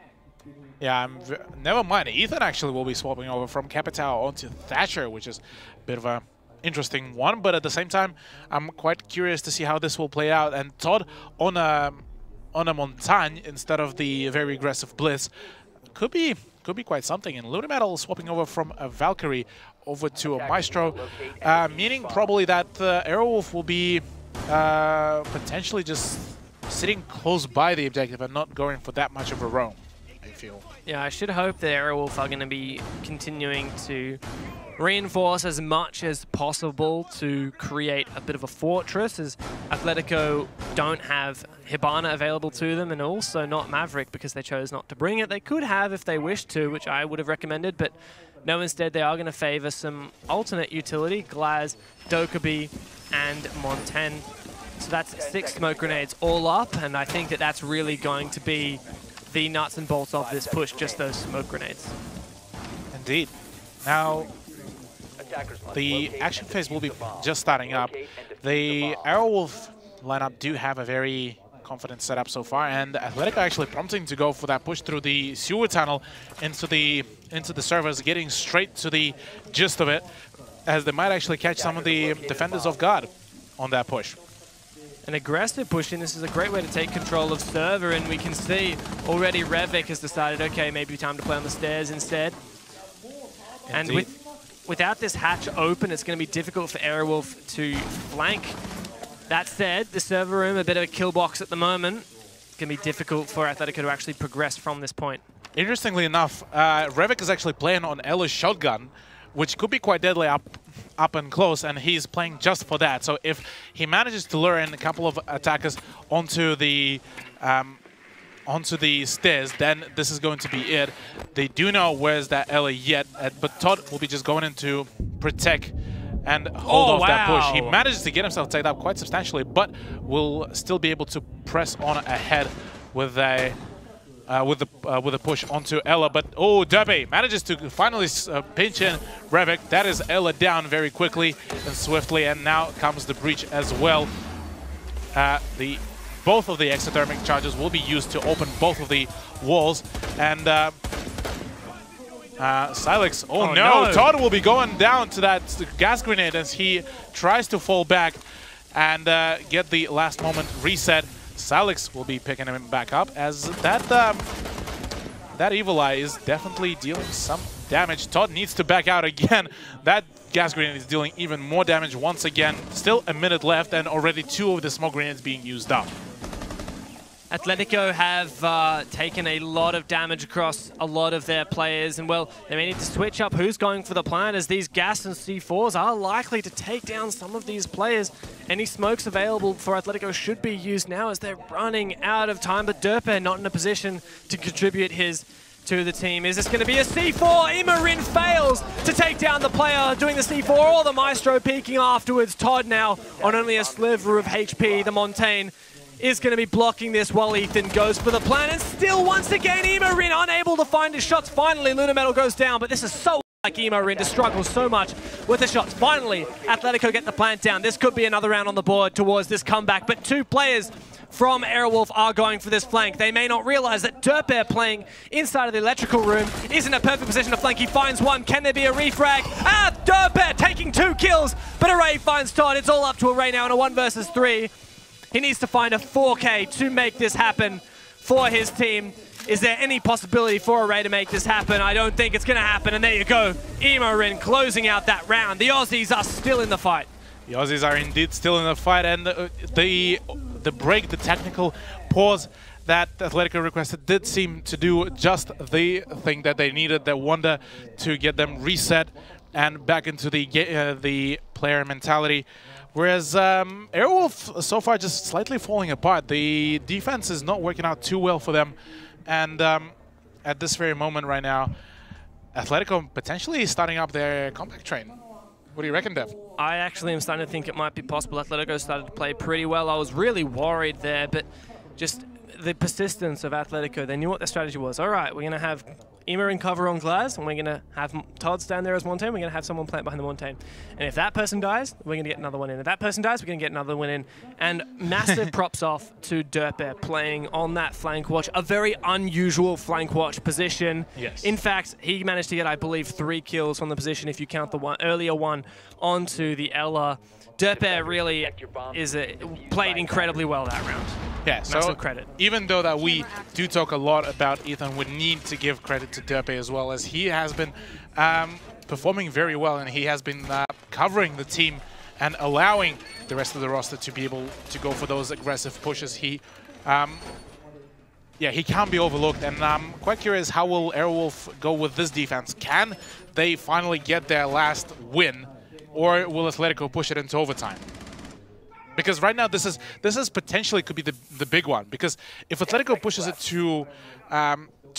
Yeah, never mind. Ethan actually will be swapping over from Capitao onto Thatcher, which is a bit of a interesting one. But at the same time, I'm quite curious to see how this will play out. And Todd on a Montaigne instead of the very aggressive Blitz could be quite something. And Lunametal swapping over from a Valkyrie over to a Maestro, meaning probably that Aerowolf will be potentially just sitting close by the objective and not going for that much of a roam, I feel. Yeah, I should hope that Aerowolf are going to be continuing to reinforce as much as possible to create a bit of a fortress, as Athletico don't have Hibana available to them, and also not Maverick because they chose not to bring it. They could have if they wished to, which I would have recommended, but no, instead they are going to favor some alternate utility, Glaz, Dokkaebi, and Montaigne. So that's 6 smoke grenades all up, and I think that that's really going to be the nuts and bolts of this push, just those smoke grenades. Indeed. Now, the action phase will be just starting up. The Aerowolf lineup do have a very confident setup so far, and Athletico actually prompting to go for that push through the sewer tunnel into the servers, getting straight to the gist of it, as they might actually catch some of the defenders off guard on that push. An aggressive push in. This is a great way to take control of server, and we can see already Revik has decided, okay, maybe time to play on the stairs instead. Indeed. And without this hatch open, it's going to be difficult for Aerowolf to flank. That said, the server room, a bit of a kill box at the moment. It's going to be difficult for Athletico to actually progress from this point. Interestingly enough, Revik is actually playing on Ella's shotgun, which could be quite deadly up and close, and he's playing just for that. So if he manages to lure in a couple of attackers onto the stairs, then this is going to be it. They do know where's that Ella yet, but Todd will be just going in to protect and hold off that push. He manages to get himself taken up quite substantially, but will still be able to press on ahead with a push onto Ella. But Derby manages to finally pinch in Revik. That is Ella down very quickly and swiftly, and now comes the breach as well. Both of the exothermic charges will be used to open both of the walls, and Silex, oh no, Todd will be going down to that gas grenade as he tries to fall back and get the last moment reset. Silex will be picking him back up, as that Evil Eye is definitely dealing some damage. Todd needs to back out again. That gas grenade is dealing even more damage once again. Still a minute left, and already 2 of the smoke grenades being used up. Atletico have taken a lot of damage across a lot of their players, and well, they may need to switch up who's going for the plan, as these gas and C4s are likely to take down some of these players. Any smokes available for Atletico should be used now, as they're running out of time, but Derpe not in a position to contribute his to the team. Is this going to be a C4? Imorin fails to take down the player doing the C4, or the Maestro peeking afterwards. Todd now on only a sliver of HP. The Montaigne is going to be blocking this while Ethan goes for the plan, and still once again Imorin unable to find his shots. Finally Lunametal goes down, but this is so like Imorin to struggle so much with the shots. Finally Atletico get the plant down. This could be another round on the board towards this comeback, but 2 players from Aerowolf are going for this flank. They may not realize that Derpe playing inside of the electrical room is in a perfect position to flank. He finds one. Can there be a refrag? Derpe taking 2 kills, but Array finds Todd. It's all up to Array now in a 1 versus 3. He needs to find a 4K to make this happen for his team. Is there any possibility for Array to make this happen? I don't think it's going to happen, and there you go. Imorin closing out that round. The Aussies are still in the fight. The Aussies are indeed still in the fight, and the break, the technical pause that Athletico requested did seem to do just the thing that they needed, the wonder to get them reset and back into the player mentality. Whereas Aerowolf so far just slightly falling apart. The defense is not working out too well for them. And at this very moment right now, Athletico potentially starting up their comeback train. What do you reckon, Dev? I actually am starting to think it might be possible. Atletico started to play pretty well. I was really worried there, but just the persistence of Atletico, they knew what their strategy was. All right, we're going to have Ema in cover on Glaz, and we're going to have Todd stand there as Montaigne. We're going to have someone plant behind the Montaigne. And if that person dies, we're going to get another one in. If that person dies, we're going to get another one in. And massive props off to Derper playing on that flank watch, a very unusual flank watch position. Yes. In fact, he managed to get, I believe, 3 kills from the position if you count the earlier one onto the Ella. Derper really played incredibly well that round. Yeah, so massive credit. Even though that we do talk a lot about Ethan, we need to give credit to Derpe as well, as he has been performing very well, and he has been covering the team and allowing the rest of the roster to be able to go for those aggressive pushes. He can't be overlooked, and I'm quite curious how will Aerowolf go with this defense. Can they finally get their last win, or will Athletico push it into overtime? Because right now this is potentially could be the big one. Because if Athletico pushes it to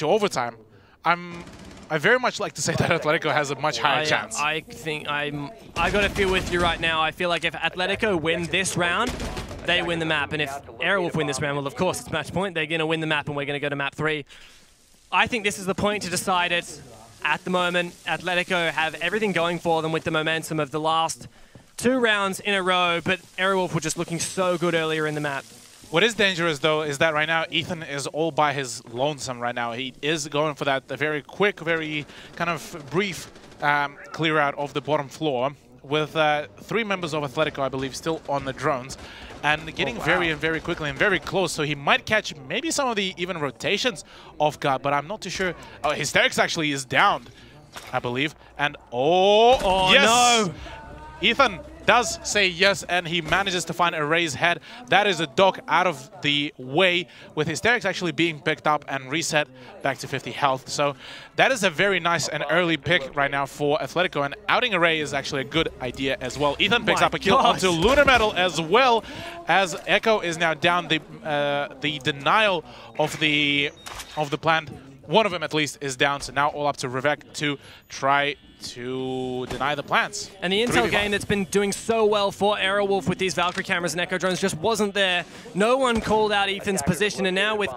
overtime, I very much like to say that Athletico has a much higher chance. I think I got to feel with you right now. I feel like if Atletico win this round, they win the map, and if Aerowolf win this round, well, of course it's match point. They're going to win the map, and we're going to go to map 3. I think this is the point to decide it. At the moment, Atletico have everything going for them with the momentum of the last 2 rounds in a row, but Aerowolf were just looking so good earlier in the map. What is dangerous, though, is that right now Ethan is all by his lonesome right now. He is going for that very quick, very kind of brief clear out of the bottom floor with 3 members of Athletico, I believe, still on the drones and getting very quickly and very close. So he might catch maybe some of the even rotations off guard, but I'm not too sure. Oh, Hysterics actually is downed, I believe. And oh yes! No! Ethan does say yes, and he manages to find a raised head. That is a dog out of the way, with Hysterics actually being picked up and reset back to 50 health. So that is a very nice and early pick right now for Athletico, and outing Array is actually a good idea as well. Ethan picks up a kill onto Lunar Metal, as well as Echo is now down. The denial of the plant, one of them at least, is down. So now all up to Rivek to try to deny the plants. And the intel game that's been doing so well for Aerowolf with these Valkyrie cameras and Echo drones just wasn't there. No one called out Ethan's position, and now with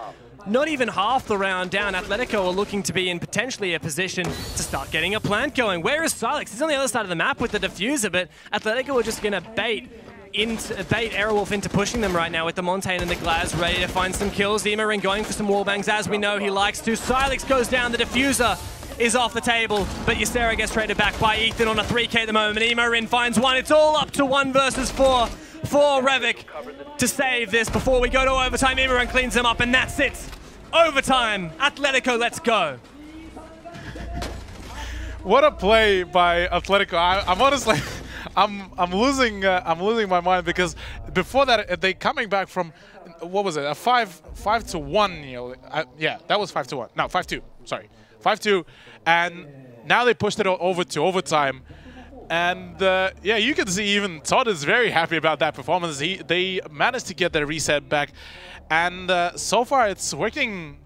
not even half the round down, Athletico are looking to be in potentially a position to start getting a plant going. Where is Silex? He's on the other side of the map with the diffuser, but Athletico are just going to bait Aerowolf into pushing them right now with the Montaigne and the Glaz ready to find some kills. Emarin going for some wallbangs, as we know he likes to. Silex goes down, the diffuser is off the table, but Ysera gets traded back by Ethan on a 3k at the moment. Emarin finds one. It's all up to 1 versus 4 for Revik to save this before we go to overtime. Emarin cleans him up, and that's it. Overtime. Athletico, let's go. What a play by Athletico. I'm honestly, I'm losing my mind, because before that they coming back from, what was it, a 5-1, you know, yeah, that was 5-1. No, 5-2. Sorry, 5-2, and now they pushed it over to overtime. And yeah, you can see even Todd is very happy about that performance. They managed to get their reset back, and so far it's working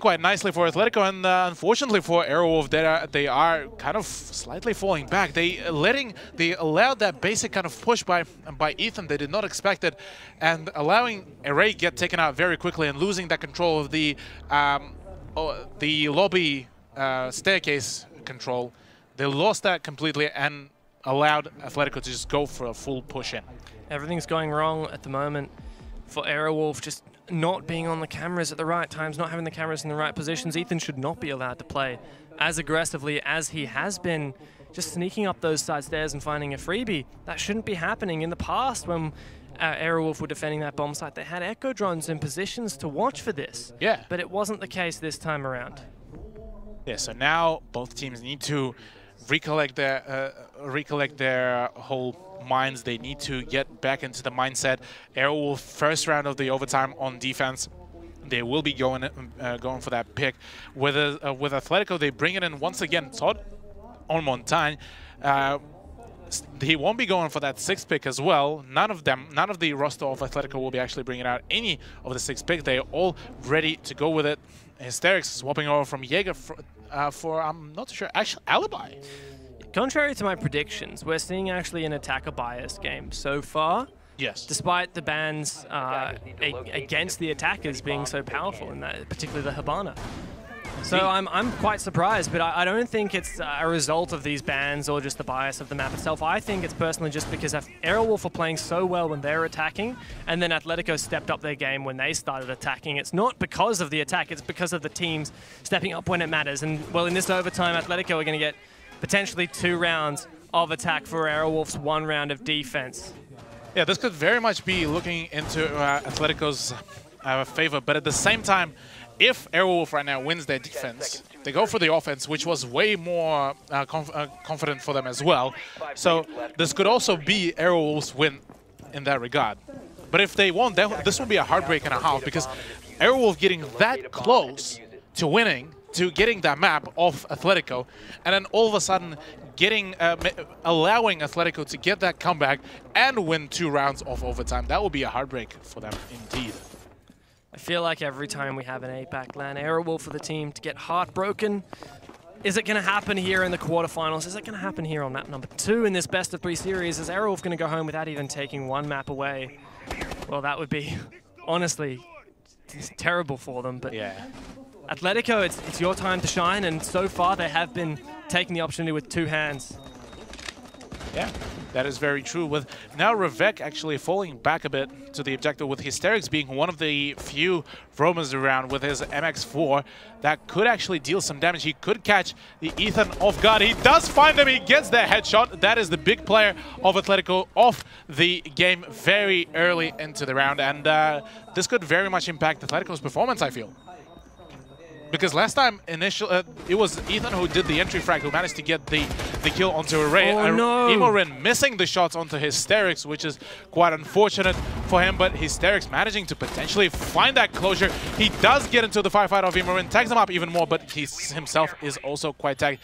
quite nicely for Athletico, and unfortunately for Aerowolf, they are kind of slightly falling back. They allowed that basic kind of push by Ethan. They did not expect it, and allowing Array get taken out very quickly and losing that control of the lobby staircase control. They lost that completely and allowed Athletico to just go for a full push in. Everything's going wrong at the moment for Aerowolf, just not being on the cameras at the right times, not having the cameras in the right positions. Ethan should not be allowed to play as aggressively as he has been, just sneaking up those side stairs and finding a freebie. That shouldn't be happening. In the past, when Aerowolf were defending that bomb site, they had Echo drones in positions to watch for this. Yeah. But it wasn't the case this time around. Yeah, so now both teams need to recollect their whole minds. They need to get back into the mindset. Aerowolf, first round of the overtime on defense. They will be going for that pick. With Athletico, they bring it in once again. Todd on Montaigne. he won't be going for that 6th pick as well. None of the roster of Athletico will be actually bringing out any of the 6th pick. They're all ready to go with it. Hysterics swapping over from Jaeger for I'm not sure, actually Alibi. Contrary to my predictions, we're seeing actually an attacker bias game so far. Yes. Despite the bans against the attackers being so powerful, in that, particularly the Habana. So I'm quite surprised, but I don't think it's a result of these bans or just the bias of the map itself. I think it's personally just because Aerowolf are playing so well when they're attacking, and then Athletico stepped up their game when they started attacking. It's not because of the attack, it's because of the teams stepping up when it matters. And well, in this overtime, Athletico are going to get potentially 2 rounds of attack for Aerowolf's 1 round of defense. Yeah, this could very much be looking into Atletico's favor, but at the same time, if Aerowolf right now wins their defense, they go for the offense, which was way more confident for them as well. So this could also be Aerowolf's win in that regard. But if they won't, this will be a heartbreak and a half, because Aerowolf getting that close to winning, to getting that map off Athletico, and then all of a sudden allowing Athletico to get that comeback and win 2 rounds of overtime. That will be a heartbreak for them indeed. I feel like every time we have an APAC LAN, Aerowolf for the team to get heartbroken. Is it going to happen here in the quarterfinals? Is it going to happen here on map number 2 in this best-of-3 series? Is Aerowolf going to go home without even taking 1 map away? Well, that would be, honestly, terrible for them. But yeah. Athletico, it's your time to shine, and so far they have been taking the opportunity with 2 hands. Yeah, that is very true. With now Revek actually falling back a bit to the objective, with Hysterics being one of the few roamers around with his MX4 that could actually deal some damage. He could catch the Ethan off guard. He does find him. He gets the headshot. That is the big player of Athletico off the game very early into the round. And this could very much impact Atletico's performance, I feel. Because last time, it was Ethan who did the entry frag, who managed to get the kill onto Array. Oh, no. Imorin missing the shots onto Hysterics, which is quite unfortunate for him, but Hysterics managing to potentially find that closure. He does get into the firefight of Imorin, tags him up even more, but he himself is also quite tagged.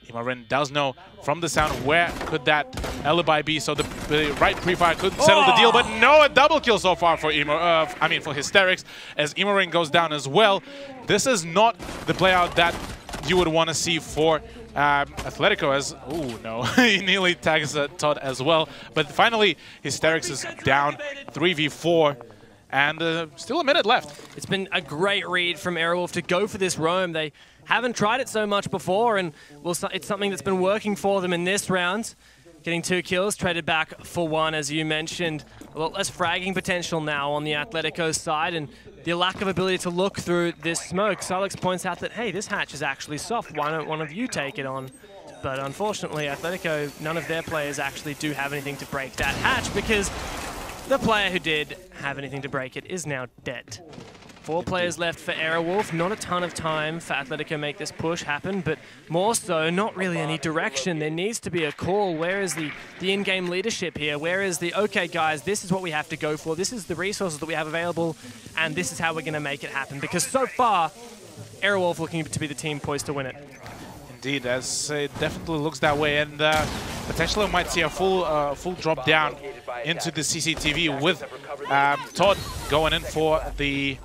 Imorin does know from the sound where could that alibi be, so the right pre-fire could settle the deal, but no, a double kill so far for for Hysterics, as Imorin goes down as well. This is not the play out that you would want to see for Athletico, as, oh no, he nearly tags Todd as well, but finally Hysterics is down 3v4. And still a minute left. It's been a great read from Aerowolf to go for this roam. They haven't tried it so much before, and it's something that's been working for them in this round. Getting 2 kills, traded back for 1, as you mentioned. A lot less fragging potential now on the Atletico side, and the lack of ability to look through this smoke. Silex points out that, hey, this hatch is actually soft. Why don't one of you take it on? But unfortunately, Athletico, none of their players actually do have anything to break that hatch, because the player who did have anything to break it is now dead. 4 players left for Aerowolf. Not a ton of time for Athletico to make this push happen, but more so, not really any direction. There needs to be a call. Where is the in-game leadership here? Where is the, okay guys, this is what we have to go for. This is the resources that we have available, and this is how we're going to make it happen. Because so far, Aerowolf looking to be the team poised to win it. Indeed, as it definitely looks that way, and potentially might see a full drop down into the CCTV with Todd going in for the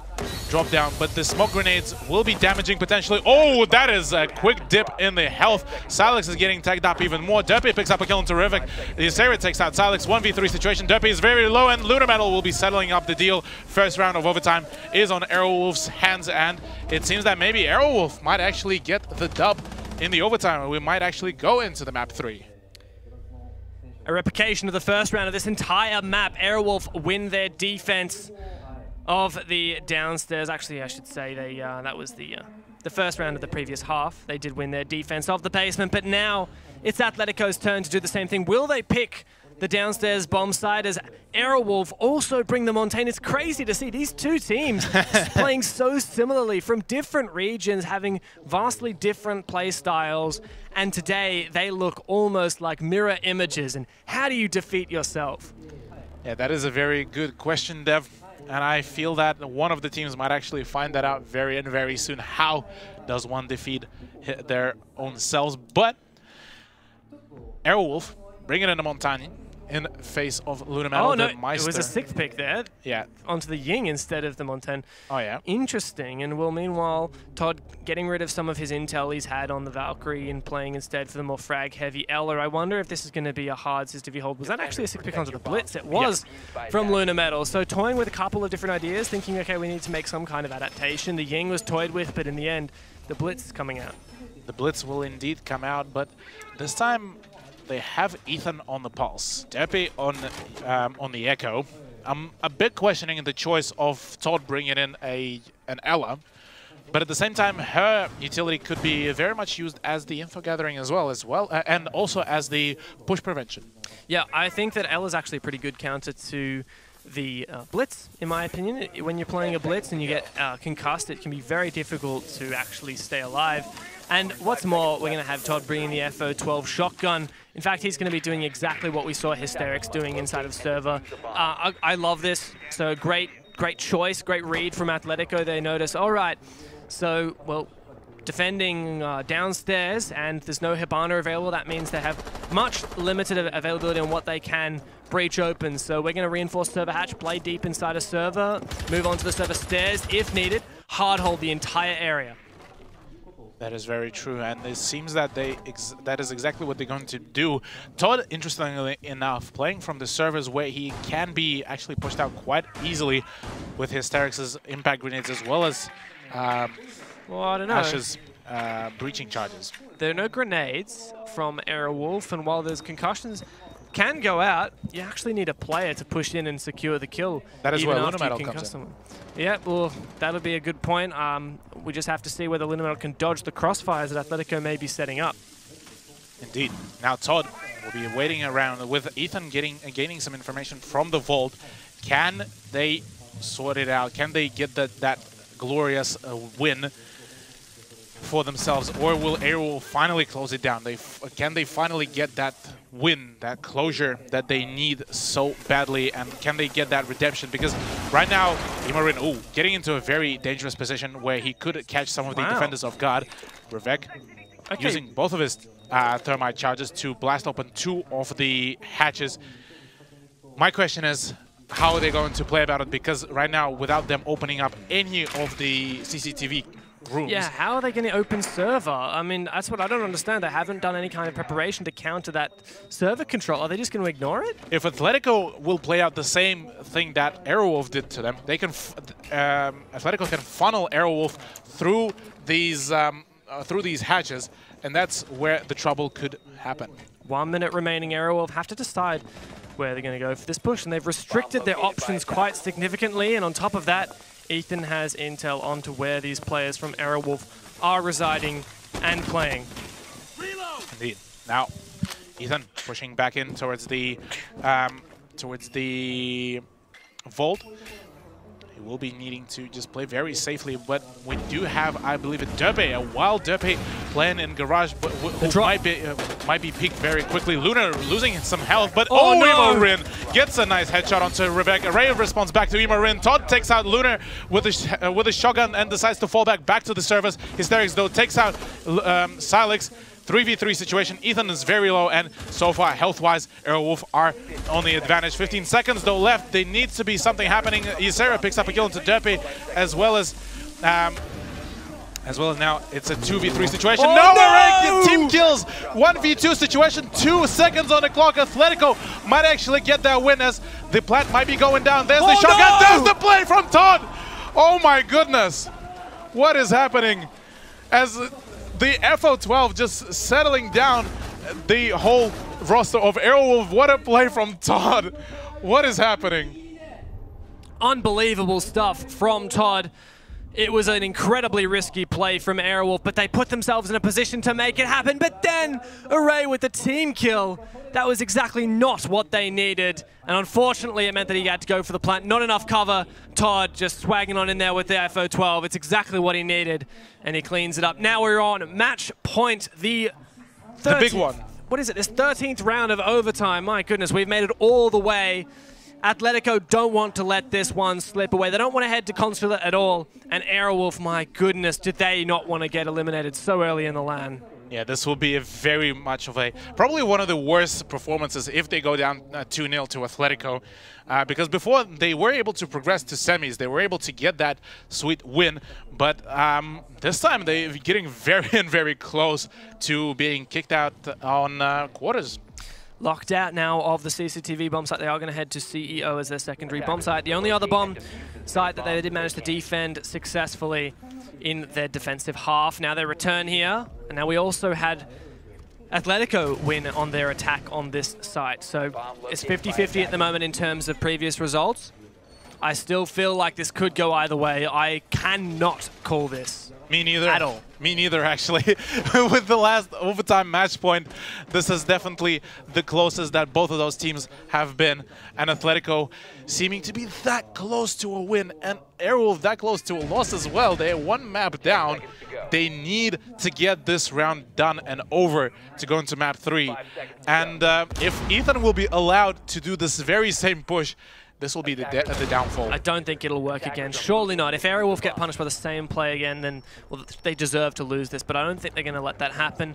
drop down, but the smoke grenades will be damaging potentially. Oh, that is a quick dip in the health. Silex is getting tagged up even more. Derpy picks up a kill on Terrific. Sarah takes out Silex, 1v3 situation. Derpy is very low, and Lunar Metal will be settling up the deal. First round of overtime is on Aerowolf's hands, and it seems that maybe Aerowolf might actually get the dub in the overtime. We might actually go into the map 3. A replication of the first round of this entire map. Aerowolf win their defense of the downstairs. Actually, I should say that was the first round of the previous half. They did win their defense of the basement, but now it's Atletico's turn to do the same thing. Will they pick the downstairs bomb site as Aerowolf also bring the Montaigne? It's crazy to see these 2 teams playing so similarly from different regions, having vastly different play styles, and today they look almost like mirror images. And how do you defeat yourself? Yeah, that is a very good question, Dev. And I feel that one of the teams might actually find that out very soon. How does one defeat their own selves? But Aerowolf bring it in a Montagne in face of Luna Metal. Oh, no, it was a 6th pick there. Yeah. Onto the Ying instead of the Montagne. Oh, yeah. Interesting. And well, meanwhile, Todd getting rid of some of his intel he's had on the Valkyrie and playing instead for the more frag-heavy Ella. I wonder if this is going to be a hard Sister V hold. Was that actually a 6th pick onto the Blitz? It was from Luna Metal. So toying with a couple of different ideas, thinking, okay, we need to make some kind of adaptation. The Ying was toyed with, but in the end, the Blitz is coming out. The Blitz will indeed come out, but this time they have Ethan on the Pulse, Derpy on the Echo. I'm a bit questioning the choice of Todd bringing in an Ella, but at the same time, her utility could be very much used as the info gathering as well, and also as the push prevention. Yeah, I think that Ella's actually a pretty good counter to the Blitz, in my opinion. When you're playing a Blitz and you get concussed, it can be very difficult to actually stay alive. And what's more, we're going to have Todd bringing the FO12 shotgun. In fact, he's going to be doing exactly what we saw Hysterics doing inside of server. I love this. So great choice, great read from Athletico. They notice, all right, so, well, defending downstairs and there's no Hibana available. That means they have much limited availability on what they can breach open. So we're going to reinforce server hatch, play deep inside a server, move on to the server stairs if needed, hard hold the entire area. That is very true, and it seems that that is exactly what they're going to do. Todd, interestingly enough, playing from the servers where he can be actually pushed out quite easily with Hysterics' impact grenades as well as well, I don't know. Ash's breaching charges. There are no grenades from Aerowolf, and while there's concussions can go out, you actually need a player to push in and secure the kill. That is even where after Luna you Metal comes in. Yeah, well, that'll be a good point. We just have to see whether Luna Metal can dodge the crossfires that Athletico may be setting up. Indeed. Now Todd will be waiting around with Ethan gaining some information from the vault. Can they sort it out? Can they get that glorious win for themselves, or will Aerowolf finally close it down? Can they finally get that win, that closure that they need so badly, and can they get that redemption? Because right now, Imarin, getting into a very dangerous position where he could catch some of the defenders off guard. Revek using both of his thermite charges to blast open 2 of the hatches. My question is, how are they going to play about it? Because right now, without them opening up any of the CCTV rooms. Yeah, how are they going to open server? I mean, that's what I don't understand. They haven't done any kind of preparation to counter that server control. Are they just going to ignore it? If Athletico will play out the same thing that Aerowolf did to them, they can Athletico can funnel Aerowolf through these hatches, and that's where the trouble could happen. 1 minute remaining. Aerowolf have to decide where they're going to go for this push, and they've restricted their options quite significantly, and on top of that, Ethan has intel onto where these players from Aerowolf are residing and playing. Indeed. Now, Ethan pushing back in towards the vault. He will be needing to just play very safely, but we do have, I believe, a wild Derpy playing in Garage, but who might be peaked very quickly. Luna losing some health, but no! Imarin gets a nice headshot onto Rebecca. Ray responds back to Imarin. Todd takes out Luna with a shotgun and decides to fall back to the service. Hysterics, though, takes out Silex. 3v3 situation. Ethan is very low, and so far, health-wise, Aerowolf are on the advantage. 15 seconds, though, left. There needs to be something happening. Ysera picks up a kill into Derpy, as well as now it's a 2v3 situation. No! Team kills! 1v2 situation, 2 seconds on the clock. Athletico might actually get that win as the plant might be going down. There's the shotgun. There's the play from Todd! Oh my goodness! What is happening? As the FO12 just settling down the whole roster of Aerowolf. What a play from Todd. What is happening? Unbelievable stuff from Todd. It was an incredibly risky play from Aerowolf, but they put themselves in a position to make it happen. But then, Array with the team kill. That was exactly not what they needed. And unfortunately, it meant that he had to go for the plant. Not enough cover. Todd just swagging on in there with the FO12. It's exactly what he needed, and he cleans it up. Now we're on match point, the big one. What is it? This 13th round of overtime. My goodness, we've made it all the way. Athletico don't want to let this one slip away. They don't want to head to Consulate at all. And Aerowolf, my goodness, did they not want to get eliminated so early in the LAN? Yeah, this will be a very much of a, probably one of the worst performances if they go down 2-0 to Athletico. Because before they were able to progress to semis, they were able to get that sweet win. But this time they're getting very close to being kicked out on quarters. Locked out now of the CCTV bomb site. They are going to head to CEO as their secondary bomb site. The only other bomb site that they did manage to defend successfully in their defensive half. Now they return here, and now we also had Athletico win on their attack on this site. So it's 50-50 at the moment in terms of previous results. I still feel like this could go either way. I cannot call this. Me neither. At all. Me neither, actually. With the last overtime match point, this is definitely the closest that both of those teams have been. And Athletico seeming to be that close to a win, and Aerowolf that close to a loss as well. They're one map down. They need to get this round done and over to go into map 3. And if Ethan will be allowed to do this very same push, this will be the downfall. I don't think it'll work again. Surely not. If Aerowolf get punished by the same play again, then well, they deserve to lose this. But I don't think they're going to let that happen.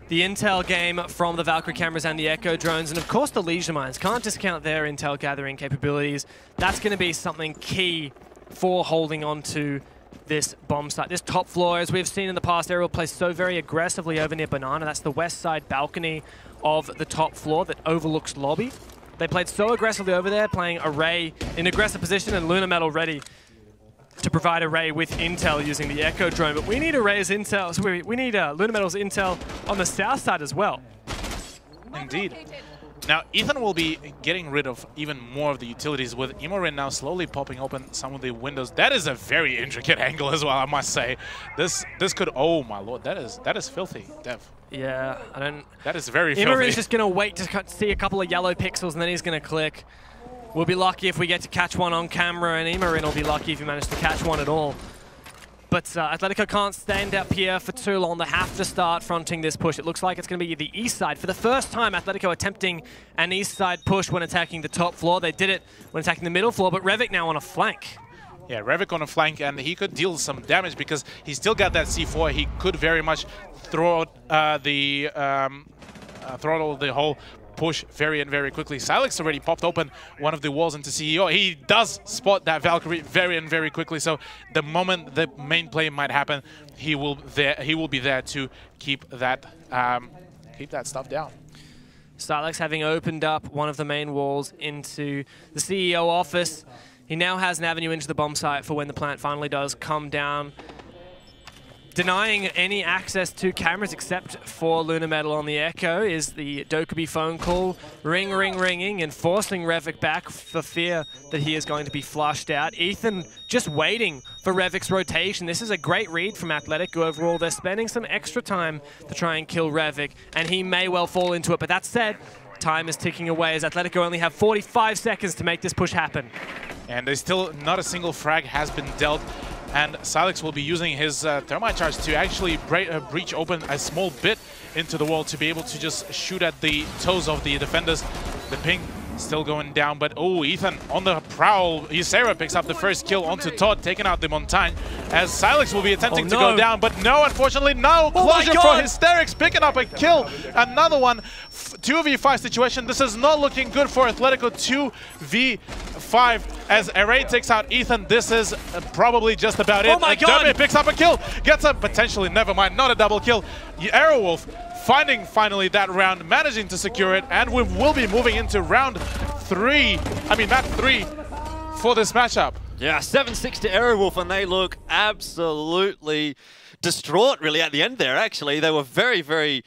The intel game from the Valkyrie cameras and the Echo drones, and of course the Leisure Mines. Can't discount their intel gathering capabilities. That's going to be something key for holding on to this bomb site. This top floor, as we've seen in the past, Aerowolf plays so very aggressively over near Banana. That's the west side balcony of the top floor that overlooks lobby. They played so aggressively over there, playing Array in aggressive position and Lunar Metal ready to provide Array with intel using the Echo drone. But we need Array's intel, so we need Lunar Metal's intel on the south side as well. Indeed. Now, Ethan will be getting rid of even more of the utilities, with Imorin now slowly popping open some of the windows. That is a very intricate angle as well, I must say. This could, oh my lord, that is filthy, Dev. Yeah, I don't... That is very filthy. Imorin's just going to wait to see a couple of yellow pixels, and then he's going to click. We'll be lucky if we get to catch one on camera, and Imorin will be lucky if he manages to catch one at all. But Athletico can't stand up here for too long. They have to start fronting this push. It looks like it's going to be the east side. For the first time, Athletico attempting an east side push when attacking the top floor. They did it when attacking the middle floor, but Revik now on a flank. Yeah, Revik on a flank, and he could deal some damage because he still got that C4. He could very much throw throttle the whole push very quickly. Silex already popped open one of the walls into CEO. He does spot that Valkyrie very quickly. So the moment the main play might happen, he will be there to keep that stuff down. Silex having opened up one of the main walls into the CEO office. He now has an avenue into the bomb site for when the plant finally does come down. Denying any access to cameras except for Lunar Metal on the Echo is the Dokkaebi phone call. Ringing and forcing Revik back for fear that he is going to be flushed out. Ethan just waiting for Revik's rotation. This is a great read from Athletico overall. They're spending some extra time to try and kill Revik, and he may well fall into it. But that said, time is ticking away as Athletico only have 45 seconds to make this push happen. And there's still not a single frag has been dealt. And Silex will be using his thermite charge to actually breach open a small bit into the wall to be able to just shoot at the toes of the defenders. The ping still going down, but oh, Ethan on the prowl. Ysera picks up the first kill onto Todd, taking out the Montagne, as Silex will be attempting to go down, but no, unfortunately, no closure for Hysterics, picking up a kill. Another one, 2v5 situation. This is not looking good for Athletico. 2v5 as Array takes out Ethan. This is probably just about it. Oh my god! Derby picks up a kill, gets a potentially, never mind, not a double kill. Aerowolf finding finally that round, managing to secure it, and we will be moving into map 3 for this matchup. Yeah, 7-6 to Aerowolf, and they look absolutely distraught really at the end there, actually. They were very